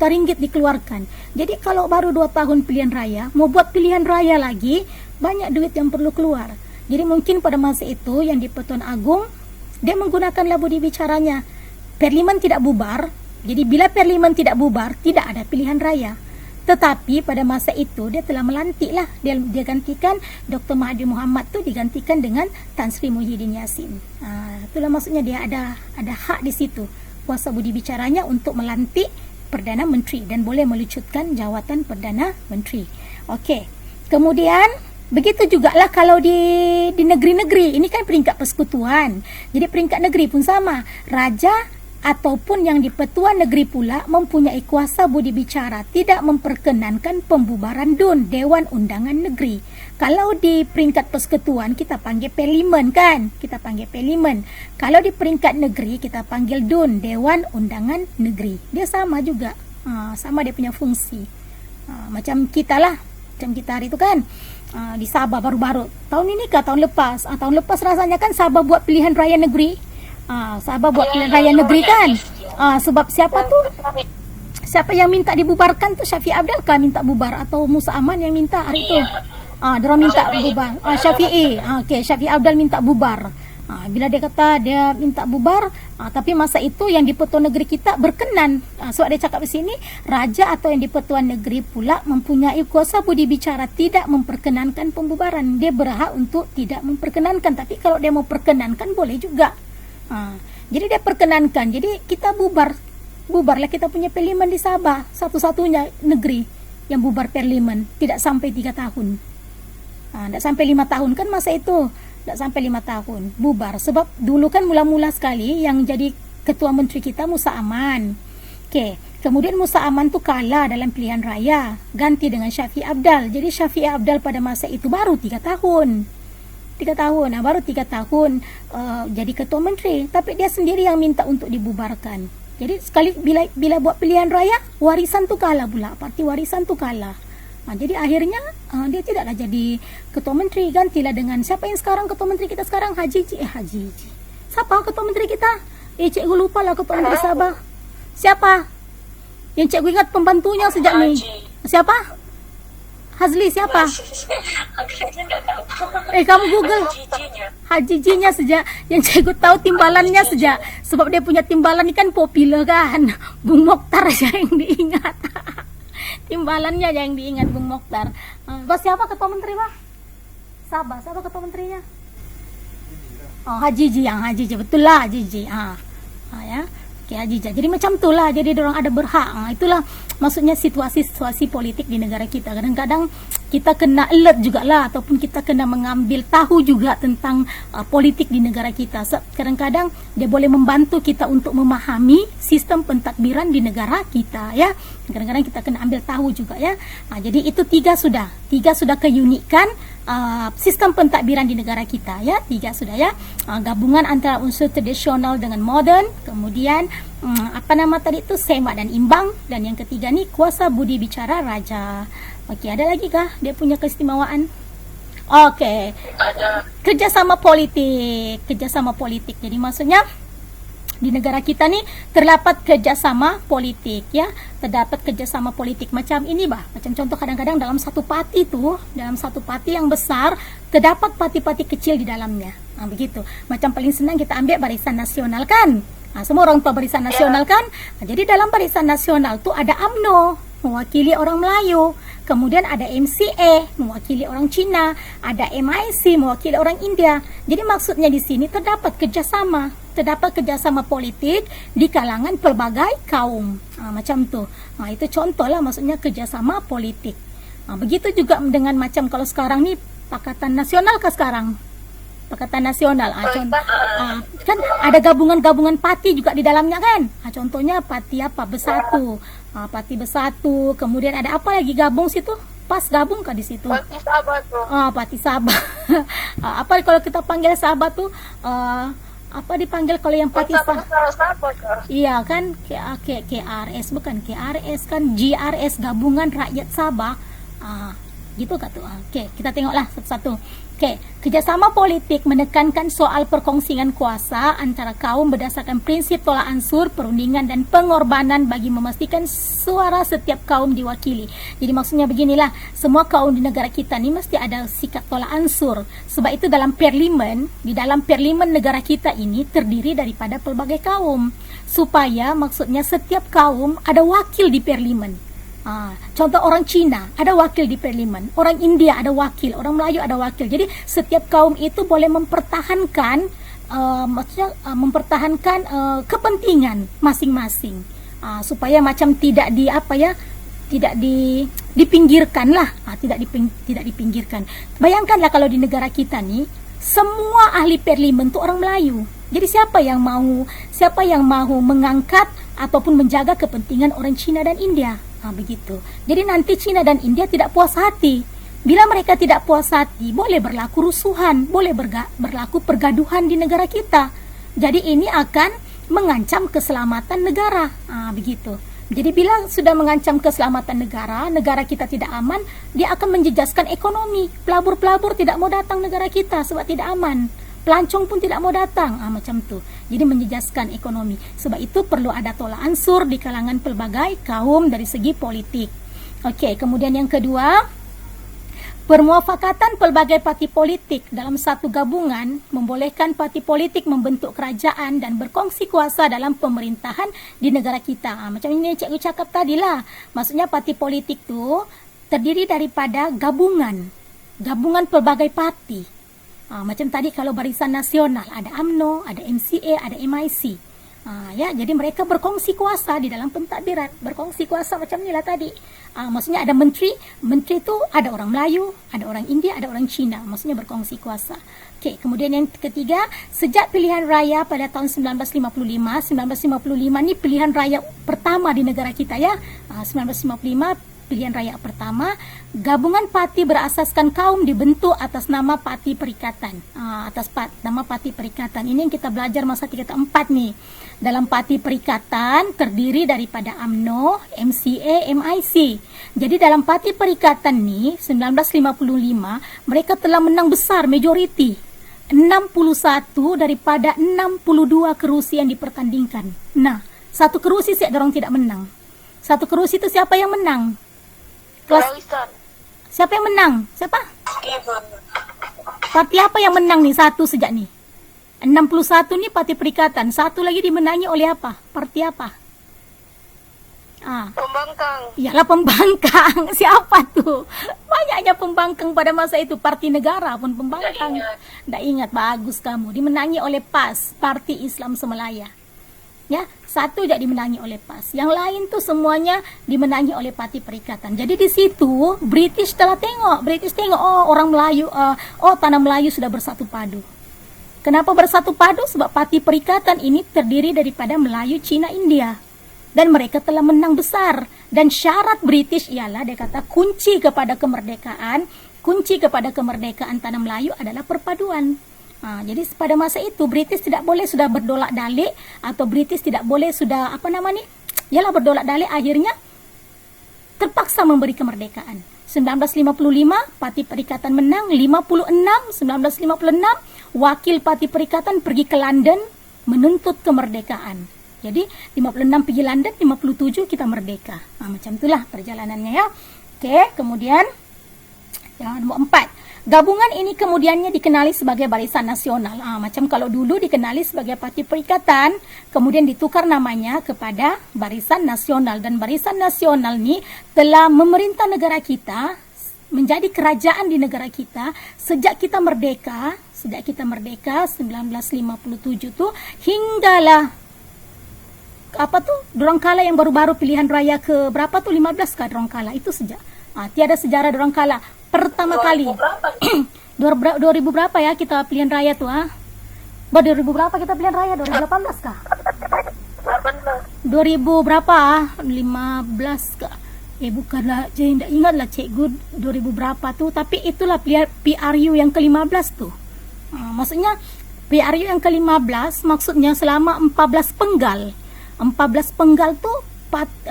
ringgit dikeluarkan. Jadi kalau baru 2 tahun pilihan raya, mau buat pilihan raya lagi, banyak duit yang perlu keluar. Jadi mungkin pada masa itu Yang di-Pertuan Agong dia menggunakanlah budi bicaranya. Parlimen tidak bubar. Jadi bila parlimen tidak bubar, tidak ada pilihan raya. Tetapi pada masa itu dia telah melantik lah. Dia gantikan Dr. Mahathir Mohamad tu digantikan dengan Tan Sri Muhyiddin Yassin. Itulah maksudnya dia ada hak di situ. Kuasa budi bicaranya untuk melantik Perdana Menteri dan boleh melucutkan jawatan Perdana Menteri. Okey. Kemudian begitu jugalah kalau di negeri-negeri. Ini kan peringkat persekutuan. Jadi peringkat negeri pun sama. Raja ataupun Yang di-Pertuan Negeri pula mempunyai kuasa budi bicara tidak memperkenankan pembubaran DUN, Dewan Undangan Negeri. Kalau di peringkat persekutuan kita panggil parlimen kan? Kita panggil parlimen. Kalau di peringkat negeri kita panggil DUN, Dewan Undangan Negeri. Dia sama juga. Sama dia punya fungsi. Macam kita lah. Macam kita hari itu kan. Di Sabah baru-baru. Tahun ini kah? Tahun lepas? Tahun lepas rasanya kan Sabah buat pilihan raya negeri. Sabah buat pilihan raya negeri kan. Sebab siapa tu? Siapa yang minta dibubarkan tu? Syafiq Abdal kah minta bubar? Atau Musa Aman yang minta hari itu? Diorang minta bubar. Syafi'i. Okay, Syafiq Abdal minta bubar. Bila dia kata dia minta bubar, tapi masa itu Yang di-Pertuan Negeri kita berkenan. Sebab dia cakap di sini, raja atau Yang di-Pertuan Negeri pula mempunyai kuasa budi bicara tidak memperkenankan pembubaran. Dia berhak untuk tidak memperkenankan. Tapi kalau dia mau perkenankan boleh juga. Jadi dia perkenankan. Jadi kita bubarlah kita punya parlimen di Sabah. Satu-satunya negeri yang bubar parlimen. Tidak sampai 3 tahun. Tidak sampai 5 tahun kan masa itu. Tidak sampai 5 tahun bubar. Sebab dulu kan mula-mula sekali yang jadi ketua menteri kita Musa Aman. Okay. Kemudian Musa Aman tu kalah dalam pilihan raya. Ganti dengan Syafiq Abdal. Jadi Syafiq Abdal pada masa itu baru 3 tahun. 3 tahun. Baru 3 tahun jadi ketua menteri. Tapi dia sendiri yang minta untuk dibubarkan. Jadi sekali bila buat pilihan raya, warisan tu kalah pula. Parti warisan tu kalah. Jadi akhirnya dia tidaklah jadi ketua menteri. Gantilah dengan siapa yang sekarang ketua menteri kita sekarang? Haji. Siapa ketua menteri kita? Cikgu lupa lah ketua menteri Sabah. Siapa? Yang cikgu ingat pembantunya sejak ni. Siapa? Hazli siapa? Aku saja nggak tahu. Kamu Google. Jijinya. Hajijinya sejak yang saya tahu timbalannya sejak sebab dia punya timbalan ini kan populer kan. Bung Mokhtar aja yang diingat. Timbalannya aja yang diingat Bung Mokhtar. Siapa ketua menteri, Pak? Sabah, siapa ketua menterinya? Oh, Hajiji, yang Hajiji, betul lah Hajiji. Ya. Oke, Hajiji. Jadi macam itulah, jadi orang ada berhak. Itulah maksudnya situasi politik di negara kita. Kadang-kadang kita kena alert juga lah, ataupun kita kena mengambil tahu juga tentang politik di negara kita. Kadang-kadang dia boleh membantu kita untuk memahami sistem pentadbiran di negara kita, ya. Kadang-kadang kita kena ambil tahu juga, ya. Jadi itu tiga sudah keunikan sistem pentadbiran di negara kita, ya. Tiga sudah, ya. Gabungan antara unsur tradisional dengan modern, kemudian apa nama tadi itu, semak dan imbang, dan yang ketiga nih kuasa budi bicara raja. Okey, ada lagi kah dia punya keistimewaan? Okey, Ada. kerjasama politik. Jadi maksudnya di negara kita ni terdapat kerjasama politik, ya. Terdapat kerjasama politik macam ini, macam contoh kadang-kadang dalam satu parti yang besar terdapat parti-parti kecil di dalamnya. Begitu. Macam paling senang kita ambil Barisan Nasional kan. Semua orang tahu Barisan Nasional kan. Jadi dalam Barisan Nasional tu ada UMNO mewakili orang Melayu, kemudian ada MCA mewakili orang Cina, ada MIC mewakili orang India. Jadi maksudnya di sini terdapat kerjasama politik di kalangan pelbagai kaum. Macam tu. Itu contohlah maksudnya kerjasama politik. Begitu juga dengan macam kalau sekarang ni Pakatan Nasional ke sekarang? Pakatan Nasional. Kan ada gabungan-gabungan parti juga di dalamnya kan. Contohnya parti apa? Bersatu. Parti Bersatu. Kemudian ada apa lagi gabung situ? PAS gabung kah di situ? Parti Sabah tuh. Parti Sabah. Apa kalau kita panggil Sabah tuh? Apa dipanggil kalau yang parti Sabah? Iya kan, KRS bukan KRS kan, GRS, Gabungan Rakyat Sabah. Gitu kah tuh? Oke, kita tengoklah satu-satu. Oke, kerjasama politik menekankan soal perkongsian kuasa antara kaum berdasarkan prinsip tolak ansur, perundingan dan pengorbanan bagi memastikan suara setiap kaum diwakili. Jadi maksudnya beginilah, semua kaum di negara kita ni mesti ada sikap tolak ansur. Sebab itu dalam parlimen negara kita ini terdiri daripada pelbagai kaum. Supaya maksudnya setiap kaum ada wakil di parlimen. Contoh orang Cina ada wakil di parlimen, orang India ada wakil, orang Melayu ada wakil. Jadi setiap kaum itu boleh mempertahankan kepentingan masing-masing, supaya macam tidak dipinggirkan lah, tidak dipinggirkan. Bayangkanlah kalau di negara kita ni semua ahli parlimen tu orang Melayu. Jadi siapa yang mahu mengangkat ataupun menjaga kepentingan orang Cina dan India? Begitu. Jadi nanti Cina dan India tidak puas hati. Bila mereka tidak puas hati, boleh berlaku rusuhan, boleh berlaku pergaduhan di negara kita. Jadi ini akan mengancam keselamatan negara. Begitu. Jadi bila sudah mengancam keselamatan negara kita tidak aman, dia akan menjejaskan ekonomi. Pelabur-pelabur tidak mau datang negara kita sebab tidak aman. Pelancong pun tidak mau datang, macam tu. Jadi menjejaskan ekonomi. Sebab itu perlu ada tolak ansur di kalangan pelbagai kaum dari segi politik. Okey, kemudian yang kedua, permuafakatan pelbagai parti politik dalam satu gabungan membolehkan parti politik membentuk kerajaan dan berkongsi kuasa dalam pemerintahan di negara kita. Macam ini cikgu cakap tadilah. Maksudnya parti politik tu terdiri daripada gabungan pelbagai parti. Macam tadi kalau Barisan Nasional ada UMNO, ada MCA, ada MIC. Ya, jadi mereka berkongsi kuasa di dalam pentadbiran, berkongsi kuasa macam inilah tadi. Maksudnya ada menteri itu ada orang Melayu, ada orang India, ada orang Cina. Maksudnya berkongsi kuasa. Okey, kemudian yang ketiga, sejak pilihan raya pada tahun 1955 ni pilihan raya pertama di negara kita, ya. 1955 pilihan raya pertama, gabungan parti berasaskan kaum dibentuk atas nama Parti Perikatan. Nama Parti Perikatan. Ini yang kita belajar masa tingkat 4 nih. Dalam Parti Perikatan terdiri daripada UMNO, MCA, MIC. Jadi dalam Parti Perikatan ni 1955 mereka telah menang besar majoriti. 61 daripada 62 kerusi yang dipertandingkan. Nah, satu kerusi orang tidak menang. Satu kerusi itu siapa yang menang? Siapa yang menang? Siapa? Labour. Parti apa yang menang nih satu sejak nih? 61 nih Parti Perikatan. Satu lagi dimenangi oleh apa? Parti apa? Pembangkang. Ialah pembangkang. Siapa tuh? Banyaknya pembangkang pada masa itu. Parti Negara pun pembangkang. Nggak ingat. Bagus kamu. Dimenangi oleh PAS, Parti Islam Semelaya. Ya, satu jadi dimenangi oleh PAS. Yang lain tuh semuanya dimenangi oleh Parti Perikatan. Jadi di situ British telah tengok. British tengok, oh orang Melayu, tanah Melayu sudah bersatu padu. Kenapa bersatu padu? Sebab Parti Perikatan ini terdiri daripada Melayu, Cina, India. Dan mereka telah menang besar. Dan syarat British ialah, dia kata, kunci kepada kemerdekaan tanah Melayu adalah perpaduan. Jadi pada masa itu British tidak boleh sudah berdolak dalik, atau British tidak boleh sudah berdolak dalik, akhirnya terpaksa memberi kemerdekaan. 1955 Parti Perikatan menang, 1956 wakil Parti Perikatan pergi ke London menuntut kemerdekaan. Jadi 56 pergi London, 57 kita merdeka. Macam itulah perjalanannya ya. Oke, kemudian yang nomor 4. Gabungan ini kemudiannya dikenali sebagai Barisan Nasional. Macam kalau dulu dikenali sebagai Parti Perikatan, kemudian ditukar namanya kepada Barisan Nasional. Dan Barisan Nasional ini telah memerintah negara kita, menjadi kerajaan di negara kita sejak kita merdeka 1957 tuh, hinggalah dorang kala yang baru-baru pilihan raya ke berapa tuh, 15 kah dorang kala itu sejak. Tiada sejarah dorang kala pertama kali. 2000 berapa ya kita pilihan raya tuh 2000 berapa kita pilihan raya? 2018 kah? 2000 berapa? 15 kah? Bukanlah, saya tidak ingatlah cikgu 2000 berapa tuh, tapi itulah PRU yang ke-15 tuh. Maksudnya PRU yang ke-15 maksudnya selama 14 penggal tuh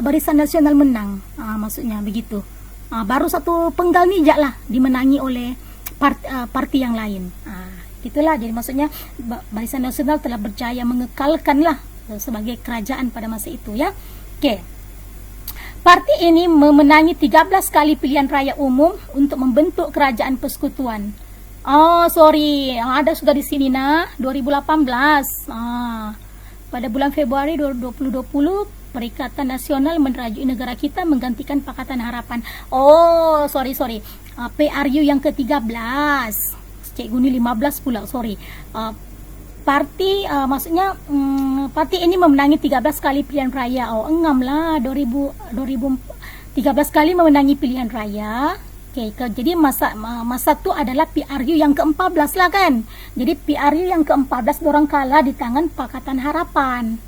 Barisan Nasional menang. Maksudnya begitu. Baru satu penggal ni lah dimenangi oleh parti yang lain. Gitulah, jadi maksudnya Barisan Nasional telah berjaya mengekalkanlah sebagai kerajaan pada masa itu ya. Oke. Parti ini memenangi 13 kali pilihan raya umum untuk membentuk kerajaan persekutuan. Ada sudah di sini 2018. Pada bulan Februari 2020 Perikatan Nasional merajui negara kita menggantikan Pakatan Harapan. PRU yang ke-13. Cikgu ni 15 pula, Parti parti ini memenangi 13 kali pilihan raya. 13 kali memenangi pilihan raya. Jadi masa tu adalah PRU yang ke-14 lah kan. Jadi PRU yang ke-14 dorang kalah di tangan Pakatan Harapan.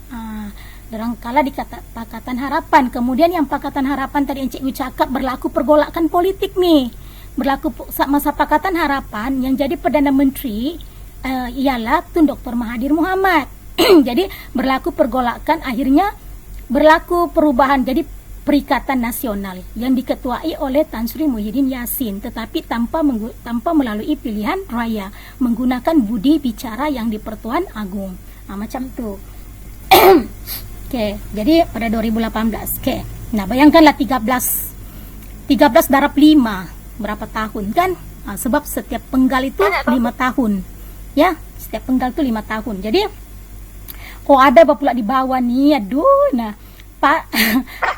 Dorang kalah di Pakatan Harapan. Kemudian yang Pakatan Harapan tadi yang cikgu cakap berlaku pergolakan politik nih. Berlaku masa Pakatan Harapan yang jadi Perdana Menteri ialah Tun Dr. Mahathir Mohamad. Jadi berlaku pergolakan, akhirnya berlaku perubahan jadi Perikatan Nasional yang diketuai oleh Tan Sri Muhyiddin Yassin, tetapi tanpa melalui pilihan raya, menggunakan budi bicara yang di-Pertuan Agong. Macam tu. Jadi pada 2018. Nah, bayangkanlah 13 darab 5 berapa tahun kan? Sebab setiap penggal itu 5 tahun. Ya, setiap penggal itu 5 tahun. Jadi ada apa pula di bawah nih?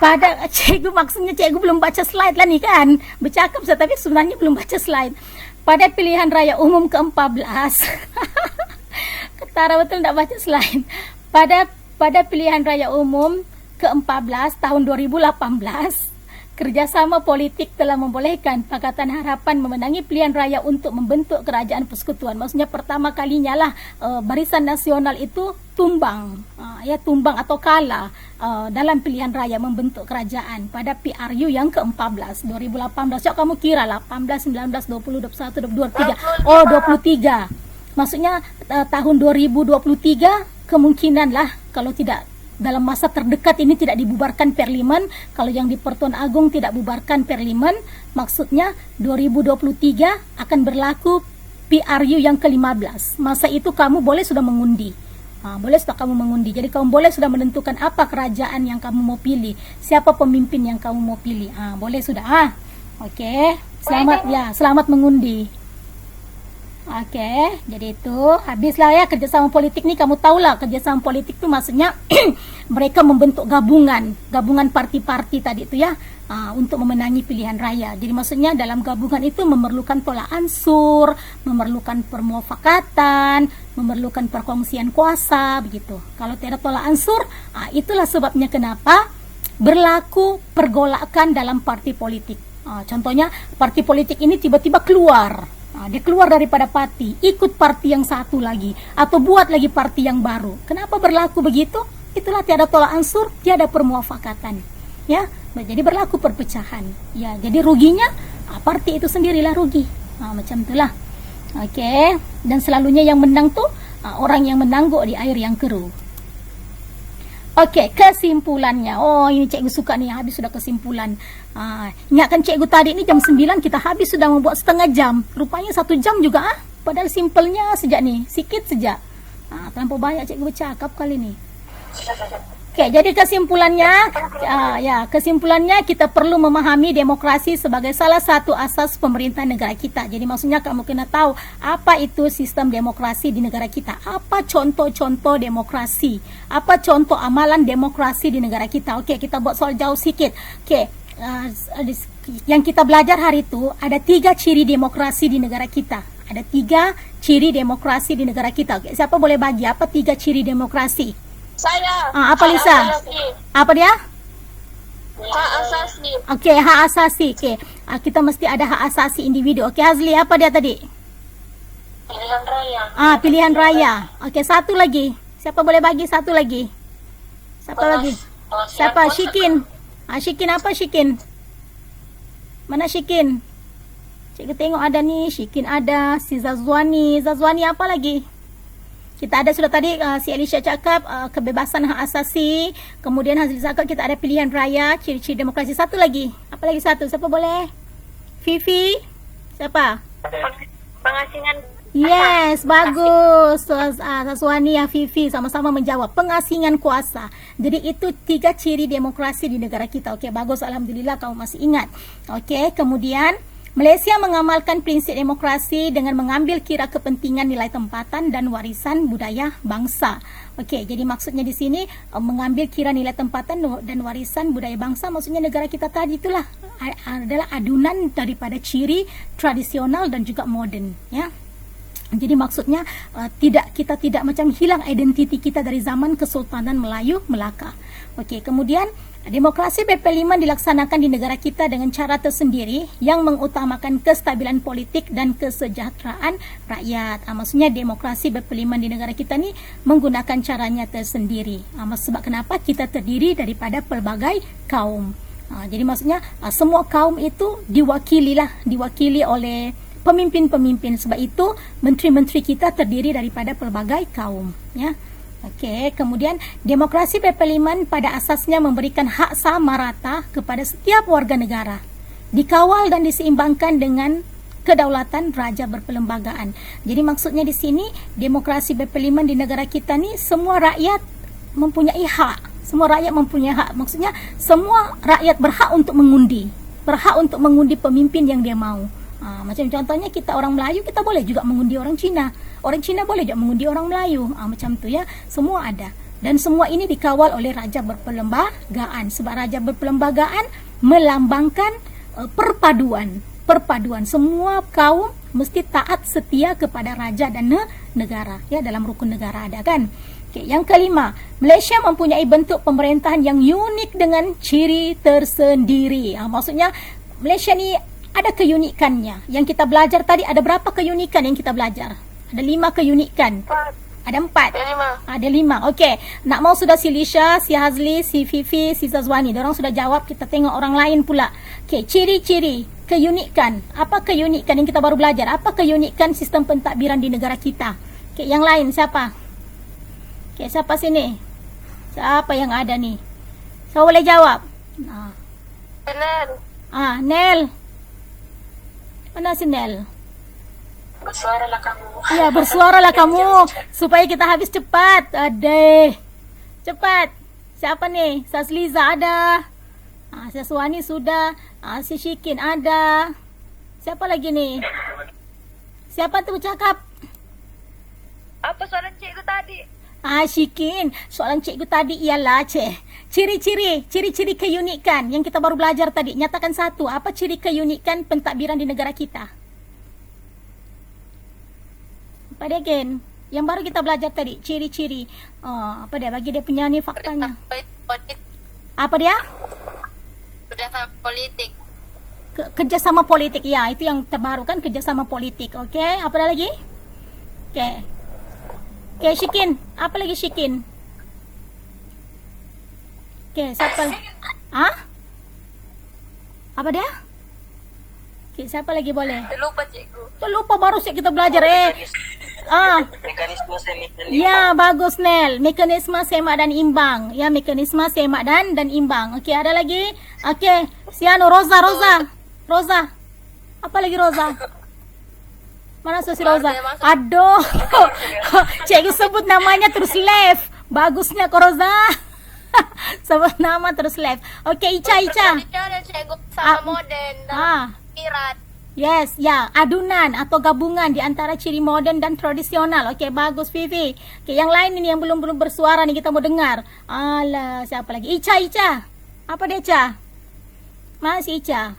Pada cikgu, maksudnya cikgu belum baca slide lah nih kan, bercakap tapi sebenarnya belum baca slide. Pada pilihan raya umum ke-14 ketara betul tidak baca slide. Pada pilihan raya umum ke-14 tahun 2018, kerjasama politik telah membolehkan Pakatan Harapan memenangi pilihan raya untuk membentuk kerajaan persekutuan. Maksudnya pertama kalinya lah Barisan Nasional itu tumbang atau kalah dalam pilihan raya membentuk kerajaan pada PRU yang ke-14 2018. Cok kamu kira 18, 19, 20, 21, 22, 23. Maksudnya tahun 2023 kemungkinan lah, kalau tidak dalam masa terdekat ini tidak dibubarkan Parlimen, kalau yang di Pertuan Agong tidak bubarkan Parlimen, maksudnya 2023 akan berlaku PRU yang ke-15. Masa itu kamu boleh sudah mengundi. Jadi kamu boleh sudah menentukan apa kerajaan yang kamu mau pilih, siapa pemimpin yang kamu mau pilih. Boleh sudah. Oke. Selamat mengundi. Oke, jadi itu habislah ya kerjasama politik nih. Kamu tahulah kerjasama politik itu maksudnya mereka membentuk gabungan parti-parti tadi itu ya, untuk memenangi pilihan raya. Jadi maksudnya dalam gabungan itu memerlukan tolak ansur, memerlukan permufakatan, memerlukan perkongsian kuasa begitu. Kalau tidak tolak ansur, itulah sebabnya kenapa berlaku pergolakan dalam parti politik. Contohnya parti politik ini tiba-tiba keluar. Dia keluar daripada parti, ikut parti yang satu lagi, atau buat lagi parti yang baru. Kenapa berlaku begitu? Itulah tiada tolak ansur, tiada permuafakatan. Ya, jadi berlaku perpecahan. Ya, jadi ruginya parti itu sendirilah rugi. Macam itulah. Oke, dan selalunya yang menang tuh orang yang menangguk di air yang keruh. Oke, kesimpulannya. Oh, ini cikgu suka nih, habis sudah kesimpulan. Ingatkan cikgu tadi ini jam 9 kita habis sudah membuat setengah jam. Rupanya 1 jam juga padahal simpelnya sejak nih, sikit sejak. Terlampau banyak cikgu bercakap kali ini. Oke, jadi kesimpulannya, kesimpulannya kita perlu memahami demokrasi sebagai salah satu asas pemerintahan negara kita. Jadi maksudnya kamu kena tahu apa itu sistem demokrasi di negara kita. Apa contoh-contoh demokrasi? Apa contoh amalan demokrasi di negara kita? Oke, kita buat soal jauh sikit. Oke, yang kita belajar hari itu ada 3 ciri demokrasi di negara kita. Ada 3 ciri demokrasi di negara kita. Oke, siapa boleh bagi apa 3 ciri demokrasi? Saya. Apa Lisa? Apa dia? Hak asasi. Oke, hak asasi. Oke, kita mesti ada hak asasi individu. Oke, Hazli, apa dia tadi? Pilihan raya. Pilihan raya. Oke, satu lagi. Siapa boleh bagi satu lagi? Siapa lagi? Siapa? Syikin. Syikin apa Syikin? Mana Syikin? Cikgu tengok ada nih, Syikin ada, si Zazwani. Zazwani apa lagi? Kita ada sudah tadi si Alicia cakap kebebasan hak asasi. Kemudian Hazli cakap kita ada pilihan raya, ciri-ciri demokrasi. Satu lagi. Apa lagi satu? Siapa boleh? Fifi? Siapa? Pengasingan. Yes, bagus. Saswani ya Fifi sama-sama menjawab. Pengasingan kuasa. Jadi itu 3 ciri demokrasi di negara kita. Okey, bagus. Alhamdulillah kamu masih ingat. Okey, kemudian Malaysia mengamalkan prinsip demokrasi dengan mengambil kira kepentingan nilai tempatan dan warisan budaya bangsa. Okey, jadi maksudnya di sini mengambil kira nilai tempatan dan warisan budaya bangsa, maksudnya negara kita tadi itulah adalah adunan daripada ciri tradisional dan juga moden, ya. Jadi maksudnya kita tidak macam hilang identiti kita dari zaman Kesultanan Melayu Melaka. Okey, kemudian demokrasi BP5 dilaksanakan di negara kita dengan cara tersendiri yang mengutamakan kestabilan politik dan kesejahteraan rakyat. Maksudnya demokrasi BP5 di negara kita ni menggunakan caranya tersendiri. Sebab kenapa? Kita terdiri daripada pelbagai kaum. Jadi maksudnya semua kaum itu diwakili oleh pemimpin-pemimpin. Sebab itu menteri-menteri kita terdiri daripada pelbagai kaum, ya. Okey, kemudian demokrasi BP5 pada asasnya memberikan hak sama rata kepada setiap warga negara, dikawal dan diseimbangkan dengan kedaulatan raja berperlembagaan. Jadi maksudnya di sini demokrasi BP5 di negara kita ni semua rakyat mempunyai hak. Semua rakyat mempunyai hak. Maksudnya semua rakyat berhak untuk mengundi, pemimpin yang dia mahu. Macam contohnya kita orang Melayu, kita boleh juga mengundi orang Cina. Orang Cina boleh juga mengundi orang Melayu. Macam tu ya. Semua ada. Dan semua ini dikawal oleh raja berperlembagaan. Sebab raja berperlembagaan melambangkan perpaduan. Semua kaum mesti taat setia kepada raja dan negara. Ya, dalam rukun negara ada kan. Okay, yang kelima, Malaysia mempunyai bentuk pemerintahan yang unik dengan ciri tersendiri. Maksudnya Malaysia ni ada keunikannya. Yang kita belajar tadi, ada berapa keunikan yang kita belajar? Ada 5 keunikan. Ada 4. Ada 5. Okey. Nak mau sudah si Lisha, si Hazli, si Fifi, si Zazwani. Diorang sudah jawab. Kita tengok orang lain pula. Okey. Ciri-ciri, keunikan. Apa keunikan yang kita baru belajar? Apa keunikan sistem pentadbiran di negara kita? Okey. Yang lain siapa? Okey. Siapa sini? Siapa yang ada ni? Siapa boleh jawab? Nel. Mana si Nel? Bersuaralah kamu. Ya, bersuaralah kamu supaya kita habis cepat. Adeh. Cepat. Siapa ni? Sasliza ada. Saswani sudah. Si Syikin ada. Siapa lagi nih? Siapa tuh cakap? Apa soalan cikgu tadi? Syikin, soalan cikgu tadi ialah ciri-ciri keunikan yang kita baru belajar tadi. Nyatakan satu, apa ciri keunikan pentadbiran di negara kita? Apa dia, Gen? Yang baru kita belajar tadi, ciri-ciri. Apa dia? Bagi dia punya ni faktanya. Apa dia? Kerjasama politik. Kerjasama politik. Ya, itu yang terbaru kan, kerjasama politik. Okey, apa dah lagi? Okey. Okey, Syikin. Apa lagi Syikin? Okey, siapa? Apa dia? Okey, siapa lagi boleh? Lupa cikgu. Terlupa baru siap kita belajar Mekanisme semi. Ya, bagus Nel. Mekanisme semak dan imbang. Ya, mekanisme semak dan imbang. Okey, ada lagi? Okey, Siano, Roza. Apa lagi Roza? Mana si Roza? Aduh. Cikgu sebut namanya terus left. Bagusnya kok Roza. Sebut nama terus left. Okey, Ica. Tradisional cikgu sama modern dan pirat. Yes, ya, adunan atau gabungan di antara ciri moden dan tradisional. Okey, bagus Vivi. Okey, yang lain ini yang belum bersuara nih kita mau dengar. Alah, siapa lagi? Ica. Apa dia, Ica? Masih Ica.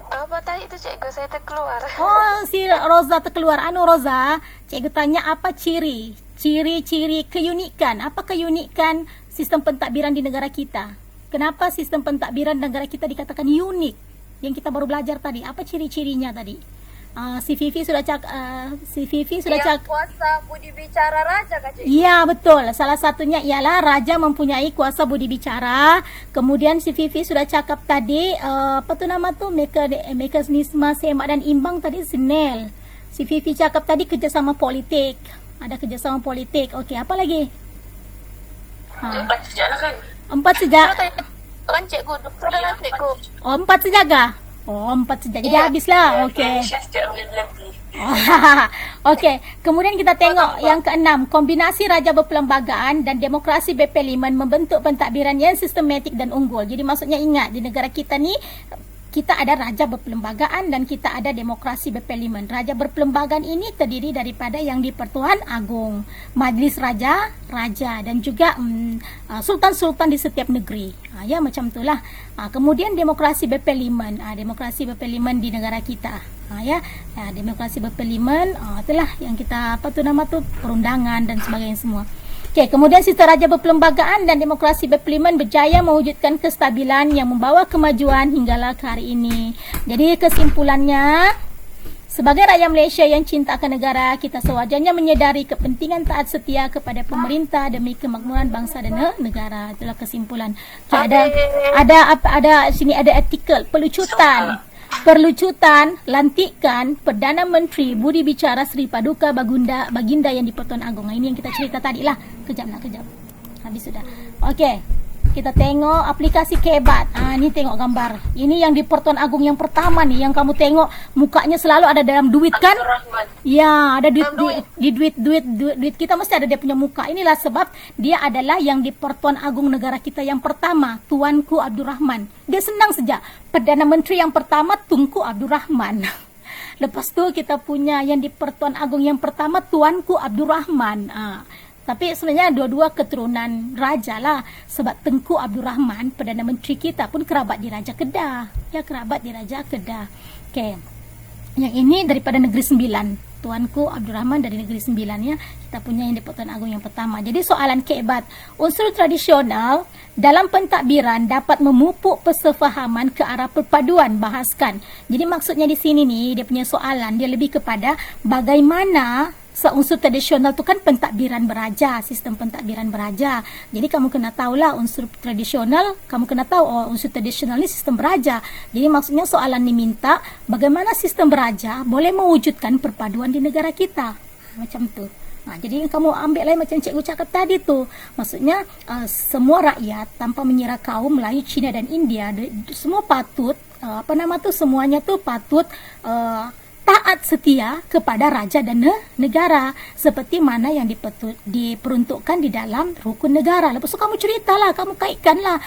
Apa tadi itu cikgu, saya terkeluar. Oh, si Roza terkeluar. Roza, cikgu tanya apa ciri-ciri keunikan. Apa keunikan sistem pentadbiran di negara kita? Kenapa sistem pentadbiran negara kita dikatakan unik? Yang kita baru belajar tadi, apa ciri-cirinya tadi? Si Vivi sudah Yang kuasa budi bicara raja kan cikgu? Ya, betul. Salah satunya ialah raja mempunyai kuasa budi bicara. Kemudian si Vivi sudah cakap tadi, apa tu nama tu? Mekanisme semak dan imbang tadi Nel. Si Vivi cakap tadi kerjasama politik. Ada kerjasama politik. Okey, apa lagi? Empat sejarah kan? 4 sejak. Kan cikgu, dokter dengan cikgu. Oh, 4 sejaga. Oh, 4 sejaga. Jadi habislah. Okey. Okey, kemudian kita tengok yang keenam, kombinasi raja berperlembagaan dan demokrasi berparlimen membentuk pentadbiran yang sistematik dan unggul. Jadi maksudnya ingat, di negara kita ni kita ada raja berperlembagaan dan kita ada demokrasi berparlimen. Raja berperlembagaan ini terdiri daripada yang di-Pertuan Agong, Majlis Raja dan juga sultan-sultan di setiap negeri. Ya, macam itulah. Kemudian demokrasi berparlimen. Demokrasi berparlimen di negara kita. Demokrasi berparlimen, itulah yang kita perundangan dan sebagainya semua. Okey, kemudian sistem raja berperlembagaan dan demokrasi berparlimen berjaya mewujudkan kestabilan yang membawa kemajuan hinggalah ke hari ini. Jadi kesimpulannya, sebagai rakyat Malaysia yang cinta akan negara, kita sewajarnya menyedari kepentingan taat setia kepada pemerintah demi kemakmuran bangsa dan negara. Itulah kesimpulan. Okay, ada sini ada artikel perlucutan lantikan Perdana Menteri Budi Bicara Sri Paduka Baginda yang di-Pertuan Agong. Ini yang kita cerita tadi lah. Kejap. Habis sudah. Okey. Kita tengok aplikasi Kebat. Ni tengok gambar. Ini yang di Pertuan Agong yang pertama nih, yang kamu tengok mukanya selalu ada dalam duit kan? Ya, ada duit kita mesti ada dia punya muka. Inilah sebab dia adalah yang di Pertuan Agong negara kita yang pertama, Tuanku Abdul Rahman. Dia senang saja. Perdana Menteri yang pertama Tunku Abdul Rahman. Lepas tu kita punya yang di Pertuan Agong yang pertama Tuanku Abdul Rahman. Tapi sebenarnya dua-dua keturunan raja lah. Sebab Tengku Abdul Rahman, Perdana Menteri kita pun kerabat di Raja Kedah. Dia kerabat di Raja Kedah. Okey. Yang ini daripada Negeri Sembilan. Tuanku Abdul Rahman dari Negeri Sembilan ya. Kita punya yang di Pertuan Agong yang pertama. Jadi soalan Kebat. Unsur tradisional dalam pentadbiran dapat memupuk persefahaman ke arah perpaduan bahaskan. Jadi maksudnya di sini nih, dia punya soalan, dia lebih kepada bagaimana unsur tradisional tu kan pentadbiran beraja, sistem pentadbiran beraja. Jadi kamu kena tahulah unsur tradisional, kamu kena tahu unsur tradisional ni sistem beraja. Jadi maksudnya soalan ni minta bagaimana sistem beraja boleh mewujudkan perpaduan di negara kita. Macam tu. Jadi yang kamu ambil lah macam cikgu cakap tadi tu. Maksudnya semua rakyat tanpa mengira kaum Melayu, Cina dan India semua patut semuanya tu patut taat setia kepada raja dan negara seperti mana yang diperuntukkan di dalam rukun negara. Lepas tu kamu ceritalah, kamu kaitkanlah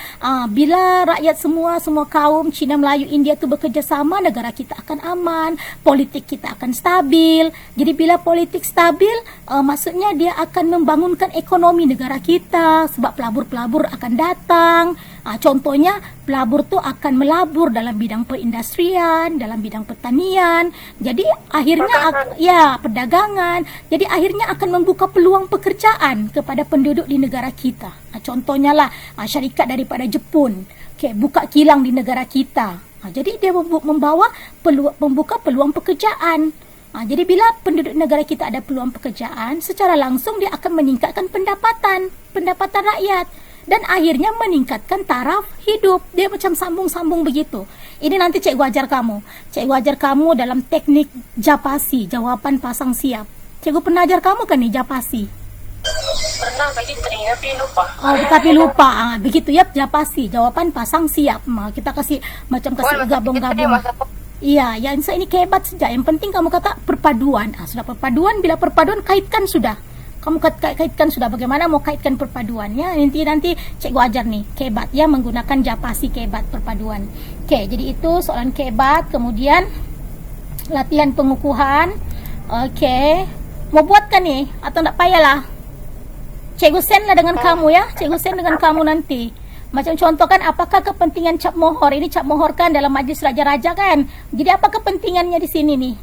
bila rakyat semua kaum Cina, Melayu, India tu bekerjasama, negara kita akan aman, politik kita akan stabil. Jadi bila politik stabil, maksudnya dia akan membangunkan ekonomi negara kita sebab pelabur-pelabur akan datang. Contohnya pelabur tu akan melabur dalam bidang perindustrian, dalam bidang pertanian. Jadi akhirnya perdagangan. Jadi akhirnya akan membuka peluang pekerjaan kepada penduduk di negara kita. Contohnya lah syarikat daripada Jepun, buka kilang di negara kita. Jadi dia membuka peluang pekerjaan. Jadi bila penduduk negara kita ada peluang pekerjaan, secara langsung dia akan meningkatkan pendapatan rakyat. Dan akhirnya meningkatkan taraf hidup. Dia macam sambung-sambung begitu. Ini nanti cikgu ajar kamu. Cikgu ajar kamu dalam teknik japasi, jawapan pasang siap. Cikgu pernah ajar kamu kan nih japasi? Pernah, tapi lupa. Tapi lupa. Begitu ya, japasi, jawapan pasang siap. Kita kasih gabung-gabung. Iya, yang ini kehebat saja. Yang penting kamu kata perpaduan. Sudah perpaduan, bila perpaduan kaitkan sudah. Kamu kaitkan sudah, bagaimana mau kaitkan perpaduannya. Nanti cikgu ajar nih kebat ya, menggunakan japasi kebat perpaduan. Jadi itu soalan kebat. Kemudian latihan pengukuhan. Mau buat kan nih atau tak payahlah? Cikgu send lah dengan kamu ya. Cikgu send dengan kamu nanti. Macam contoh kan, apakah kepentingan cap mohor? Ini cap mohor kan dalam majlis raja-raja kan. Jadi apa kepentingannya di sini nih?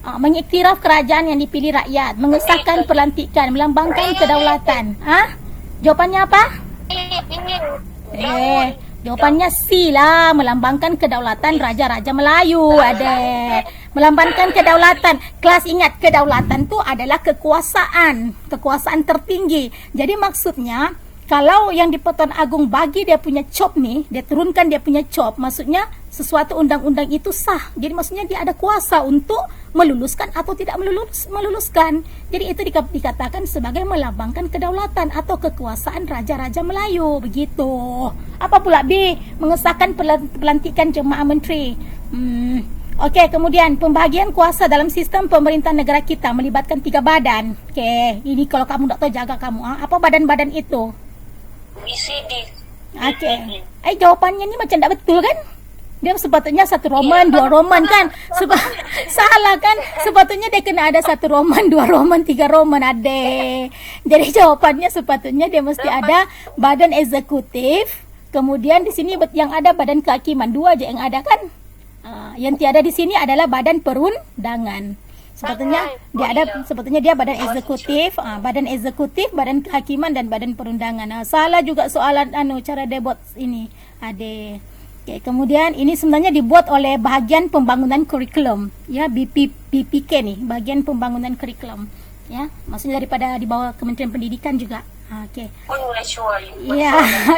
Mengiktiraf kerajaan yang dipilih rakyat, mengesahkan pelantikan, melambangkan kedaulatan. Jawapannya apa? Jawapannya C lah, melambangkan kedaulatan raja-raja Melayu. Melambangkan kedaulatan. Kelas ingat, kedaulatan tu adalah kekuasaan tertinggi. Jadi maksudnya kalau yang di Pertuan Agong bagi dia punya cop nih, dia turunkan dia punya cop, maksudnya sesuatu undang-undang itu sah. Jadi maksudnya dia ada kuasa untuk meluluskan atau tidak meluluskan. Jadi itu dikatakan sebagai melambangkan kedaulatan atau kekuasaan raja-raja Melayu. Begitu. Apa pula B? Mengesahkan pelantikan jemaah menteri. Kemudian pembahagian kuasa dalam sistem pemerintahan negara kita melibatkan 3 badan. Ini kalau kamu tak tahu jaga kamu. Apa badan-badan itu? BCD. Jawapannya ni macam tak betul kan? Dia sepatutnya 1 Roman, 2 Roman kan? Salah kan? Sepatutnya dia kena ada 1 Roman, 2 Roman, 3 Roman ada. Jadi jawapannya sepatutnya dia mesti ada badan eksekutif. Kemudian di sini yang ada badan kehakiman, 2 aja yang ada kan? Yang tiada di sini adalah badan perundangan. Sebetulnya dia badan eksekutif, badan kehakiman dan badan perundangan. Salah juga soalan cara debot ini. Ada. Kemudian ini sebenarnya dibuat oleh bahagian pembangunan kurikulum, ya, BPK nih, bagian pembangunan kurikulum, ya, maksudnya daripada di bawah Kementerian Pendidikan juga.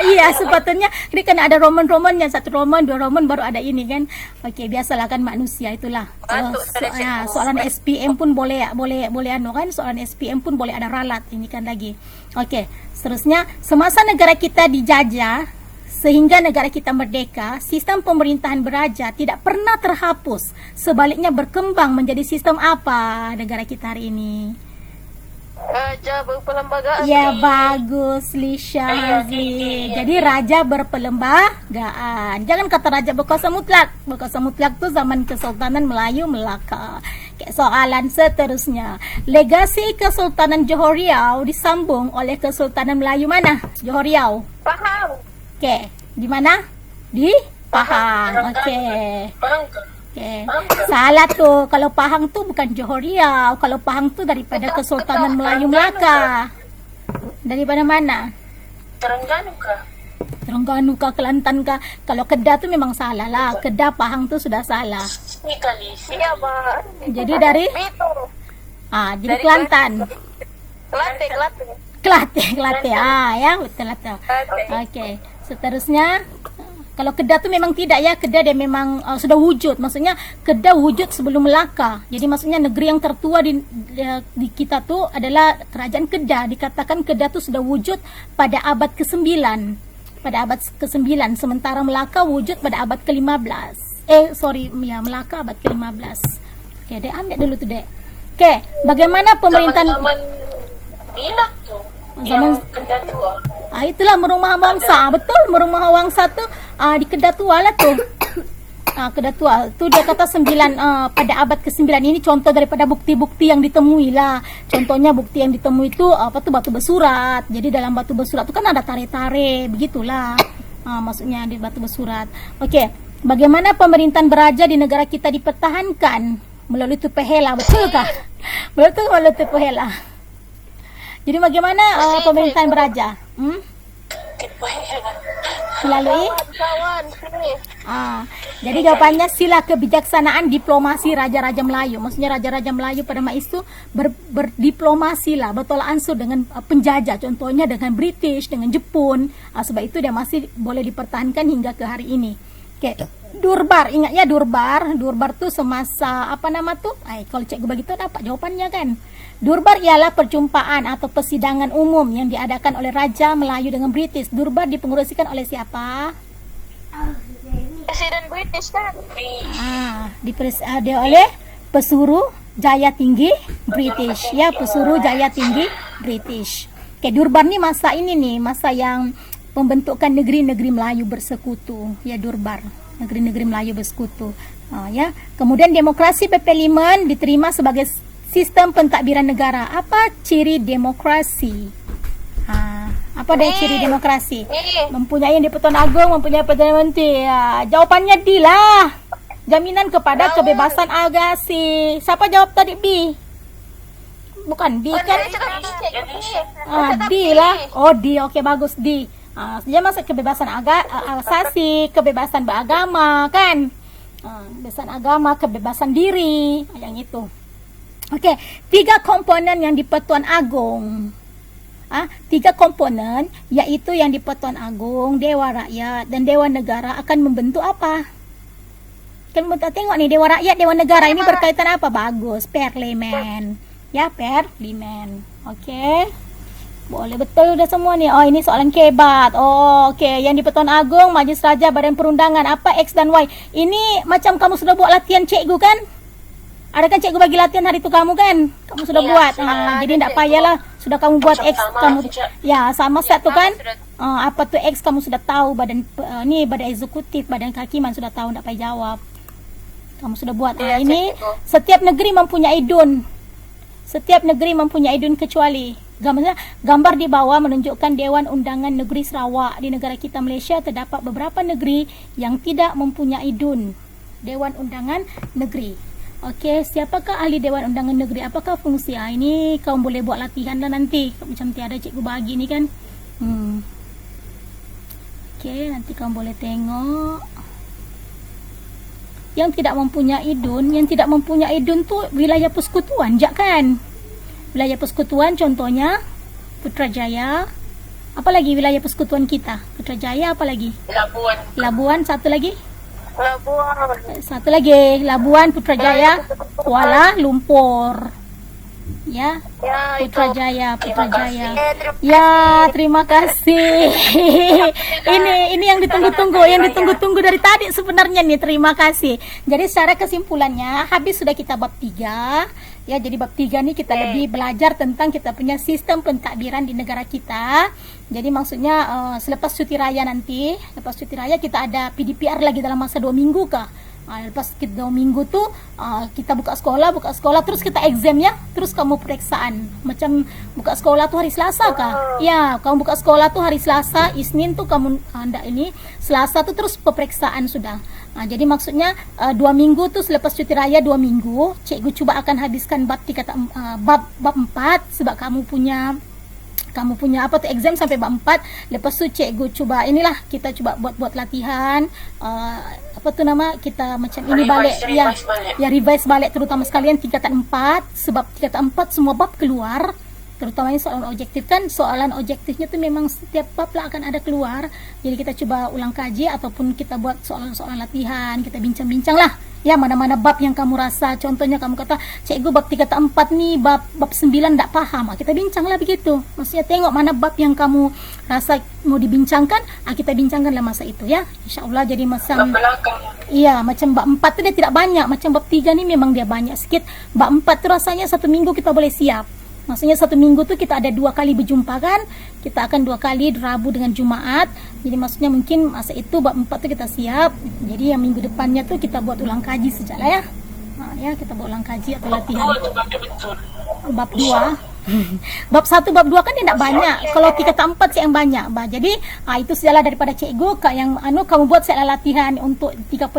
Iya, sepatutnya ini kan ada Roman-Romannya, 1 Roman, 2 Roman baru ada ini kan. Biasalah kan manusia itulah. Soalan SPM pun boleh kan, soalan SPM pun boleh ada ralat ini kan lagi. Seterusnya, semasa negara kita dijajah sehingga negara kita merdeka, sistem pemerintahan beraja tidak pernah terhapus. Sebaliknya berkembang menjadi sistem apa negara kita hari ini? Raja berperlembagaan. Ya, bagus Lisha Hazli. Jadi raja berperlembagaan. Jangan kata raja berkuasa mutlak. Berkuasa mutlak tu zaman Kesultanan Melayu Melaka. Soalan seterusnya. Legasi Kesultanan Johor Riau disambung oleh Kesultanan Melayu mana? Johor Riau. Pahang. Di mana? Di Pahang. Salah tu. Kalau Pahang tu bukan Johor Riau. Kalau Pahang tu daripada Kesultanan Melayu Melaka. Daripada mana? Terengganu kah, Kelantan kah? Kalau Kedah tu memang salah lah. Kedah, Pahang tu sudah salah. Jadi dari? Jadi Kelantan. Kelate. Ya, betul. Seterusnya, kalau Kedah tu memang tidak ya. Kedah dia memang sudah wujud. Maksudnya Kedah wujud sebelum Melaka. Jadi maksudnya negeri yang tertua di kita tu adalah Kerajaan Kedah. Dikatakan Kedah tu sudah wujud pada abad ke-9. Sementara Melaka wujud pada abad ke-15. Melaka abad ke-15. Oke, Dek ambil dulu tuh, Dek. Oke, bagaimana pemerintahan Zaman bila tuh Zaman- yang Kedah tua. itulah Merumah Wangsa. Betul, Merumah Wangsa tuh di Kedah Tua lah tuh. Kedah Tua tu dia kata pada abad ke-9. Ini contoh daripada bukti-bukti yang ditemui lah. Contohnya bukti yang ditemui itu apa tuh batu bersurat. Jadi dalam batu bersurat itu kan ada tare-tare, begitulah. Maksudnya di batu bersurat. Okey, bagaimana pemerintahan beraja di negara kita dipertahankan melalui Tupehela, betul kah? Betul, melalui Tupehela. Jadi bagaimana pemerintahan beraja? Melalui Kawan, sini. jadi jawapannya sila kebijaksanaan diplomasi Raja-Raja Melayu. Maksudnya Raja-Raja Melayu pada masa itu berdiplomasi lah, bertolak ansur dengan penjajah. Contohnya dengan British, dengan Jepun. Sebab itu dia masih boleh dipertahankan hingga ke hari ini. Oke, Durbar, ingat ya Durbar. Durbar tuh semasa apa nama tuh? Kalau cikgu begitu dapat jawabannya kan. Durbar ialah perjumpaan atau persidangan umum yang diadakan oleh Raja Melayu dengan British. Durbar dipengerusikan oleh siapa? Presiden British kan? Dia oleh Pesuruh Jaya Tinggi British. Ya, Pesuruh Jaya Tinggi British. Oke, Durbar ni masa ini nih, masa yang pembentukan negeri-negeri Melayu bersekutu. Ya, Durbar. Negeri-negeri Melayu bersekutu. Ya. Kemudian demokrasi Pepeliman diterima sebagai sistem pentadbiran negara. Apa ciri demokrasi? Apa dia ciri demokrasi? Mempunyai yang di-Pertuan Agong, mempunyai Perdana Menteri. Jawapannya D lah. Jaminan kepada kebebasan agasi. Siapa jawab tadi B? Bukan D kan? D lah. Oh D, okey bagus D. Dia masuk kebebasan asasi, kebebasan beragama kan? Kebebasan agama, kebebasan diri, yang itu. Okey, 3 komponen yang di-Pertuan Agong. 3 komponen iaitu yang di-Pertuan Agong, Dewan Rakyat dan Dewan Negara akan membentuk apa? Kan tengok nih Dewan Rakyat, Dewan Negara ini berkaitan apa? Bagus, parlimen. Ya, parlimen. Okey. Boleh betul dah semua ni. Oh, ini soalan kebat. Oh, okey. Yang di-Pertuan Agong, Majlis Raja, Badan Perundangan, apa X dan Y? Ini macam kamu sudah buat latihan cikgu kan? Ada kan cikgu bagi latihan hari tu kamu kan? Kamu sudah buat. Jadi tak payahlah. Sudah kamu buat X kamu. Ya, sama satu kan? Apa tu X kamu sudah tahu. Badan eksekutif, badan kehakiman sudah tahu, tak payah jawab. Kamu sudah buat. Ini setiap negeri mempunyai DUN. Setiap negeri mempunyai DUN kecuali gambar di bawah menunjukkan Dewan Undangan Negeri Sarawak. Di negara kita Malaysia terdapat beberapa negeri yang tidak mempunyai DUN. Dewan Undangan Negeri. Okey, siapakah ahli Dewan Undangan Negeri? Apakah fungsi? Ini kau boleh buat latihan lah nanti. Macam tiada cikgu bagi ni kan. Okey, nanti kau boleh tengok. Yang tidak mempunyai DUN tu wilayah persekutuan je kan? Wilayah persekutuan contohnya Putrajaya. Apa lagi wilayah persekutuan kita? Putrajaya, apa lagi? Labuan, satu lagi? Satu lagi, Labuan, Putrajaya, Kuala Lumpur. Ya, Putrajaya. Ya, terima kasih. Ini yang ditunggu-tunggu dari tadi sebenarnya nih. Terima kasih. Jadi secara kesimpulannya habis sudah kita bab 3. Ya, jadi bab 3 ni kita lebih belajar tentang kita punya sistem pentadbiran di negara kita. Jadi maksudnya selepas cuti raya nanti, lepas cuti raya kita ada PDPR lagi dalam masa 2 minggu kah? Lepas kita 2 minggu tu kita buka sekolah terus kita exam ya, terus kamu periksaan. Macam buka sekolah tu hari Selasa kah? Ya, kamu buka sekolah tu hari Selasa, Isnin tu kamu hendak ini, Selasa tu terus peperiksaan sudah. Jadi maksudnya 2 minggu tu selepas cuti raya 2 minggu, cikgu cuba akan habiskan bab 4 sebab kamu punya apa tu exam sampai bab 4. Lepas tu cikgu cuba kita cuba buat latihan apa tu nama kita macam ini balik ya revise balik terutama sekalian tingkatan 4 sebab tingkatan 4 semua bab keluar Terutamanya soalan objektif kan, soalan objektifnya tuh memang setiap bab lah akan ada keluar. Jadi kita coba ulang kaji ataupun kita buat soalan-soalan latihan, kita bincang-bincang lah. Ya, mana-mana bab yang kamu rasa, contohnya kamu kata, cikgu bab 3 atau 4 nih, bab 9 enggak paham. Kita bincang lah begitu. Maksudnya tengok mana bab yang kamu rasa mau dibincangkan, kita bincangkanlah masa itu ya. Insyaallah jadi macam iya, macam bab 4 tu dia tidak banyak, macam bab 3 ni memang dia banyak sikit. Bab 4 tu rasanya 1 minggu kita boleh siap. Maksudnya 1 minggu tu kita ada 2 kali berjumpa kan. Kita akan 2 kali Rabu dengan Jumaat. Jadi maksudnya mungkin masa itu bab 4 tu kita siap. Jadi yang minggu depannya tu kita buat ulang kaji sajalah ya. Ya, kita buat ulang kaji atau latihan. Bab 2. Bab 1, bab 2 kan dia tidak banyak. Kalau 3 atau 4 sih yang banyak. Jadi itu sajalah daripada cikgu yang kamu buat saya latihan untuk 3.5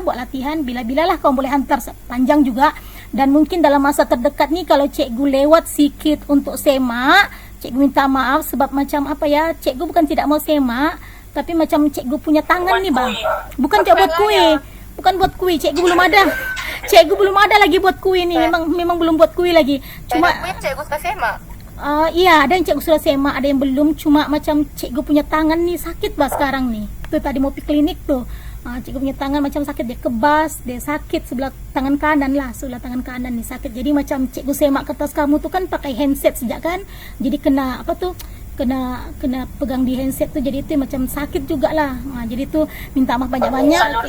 buat latihan. Bila-bilalah kamu boleh hantar panjang juga. Dan mungkin dalam masa terdekat ni kalau cikgu lewat sikit untuk semak, cikgu minta maaf sebab macam apa ya, cikgu bukan tidak mau semak, tapi macam cikgu punya tangan ni bang. Bukan cikgu buat kuih. Bukan buat kuih, cikgu belum ada. Cikgu belum ada lagi buat kuih ni. Memang belum buat kuih lagi. Cuma cikgu sudah semak. Iya, ada yang cikgu sudah semak, ada yang belum. Cuma macam cikgu punya tangan ni sakit bah sekarang ni. Tu tadi mau pergi klinik tu. Cikgu punya tangan macam sakit, dia kebas, dia sakit sebelah tangan kanan lah, sebelah tangan kanan ni sakit. Jadi macam cikgu semak kertas kamu tu kan pakai handset sejak kan. Jadi kena apa tu? Kena pegang di handset tu, jadi itu macam sakit jugalah. Jadi tu minta maaf banyak-banyak.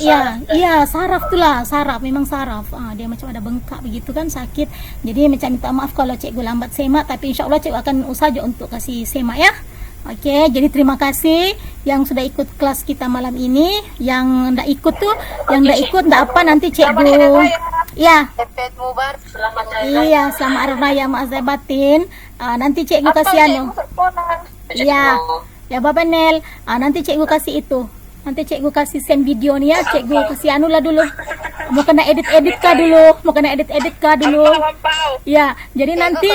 Iya, saraf tu lah, saraf, memang saraf. Dia macam ada bengkak begitu kan, sakit. Jadi macam minta maaf kalau cikgu lambat semak, tapi insyaallah cikgu akan usaha untuk kasih semak ya. Okey, jadi terima kasih yang sudah ikut kelas kita malam ini. Yang ndak ikut tu, yang ndak ikut ndak apa, nanti cikgu. Ya. Iya, selamat Hari Raya Maaf Zahir Batin. Nanti cikgu kasih anu. Iya. Ya Baba Nel, nanti cikgu kasih itu. Nanti cikgu kasih send video ni ya. Cikgu kasih anu lah dulu. Mau kena edit-edit kah dulu? Mau kena edit-edit kah dulu? Ya, jadi nanti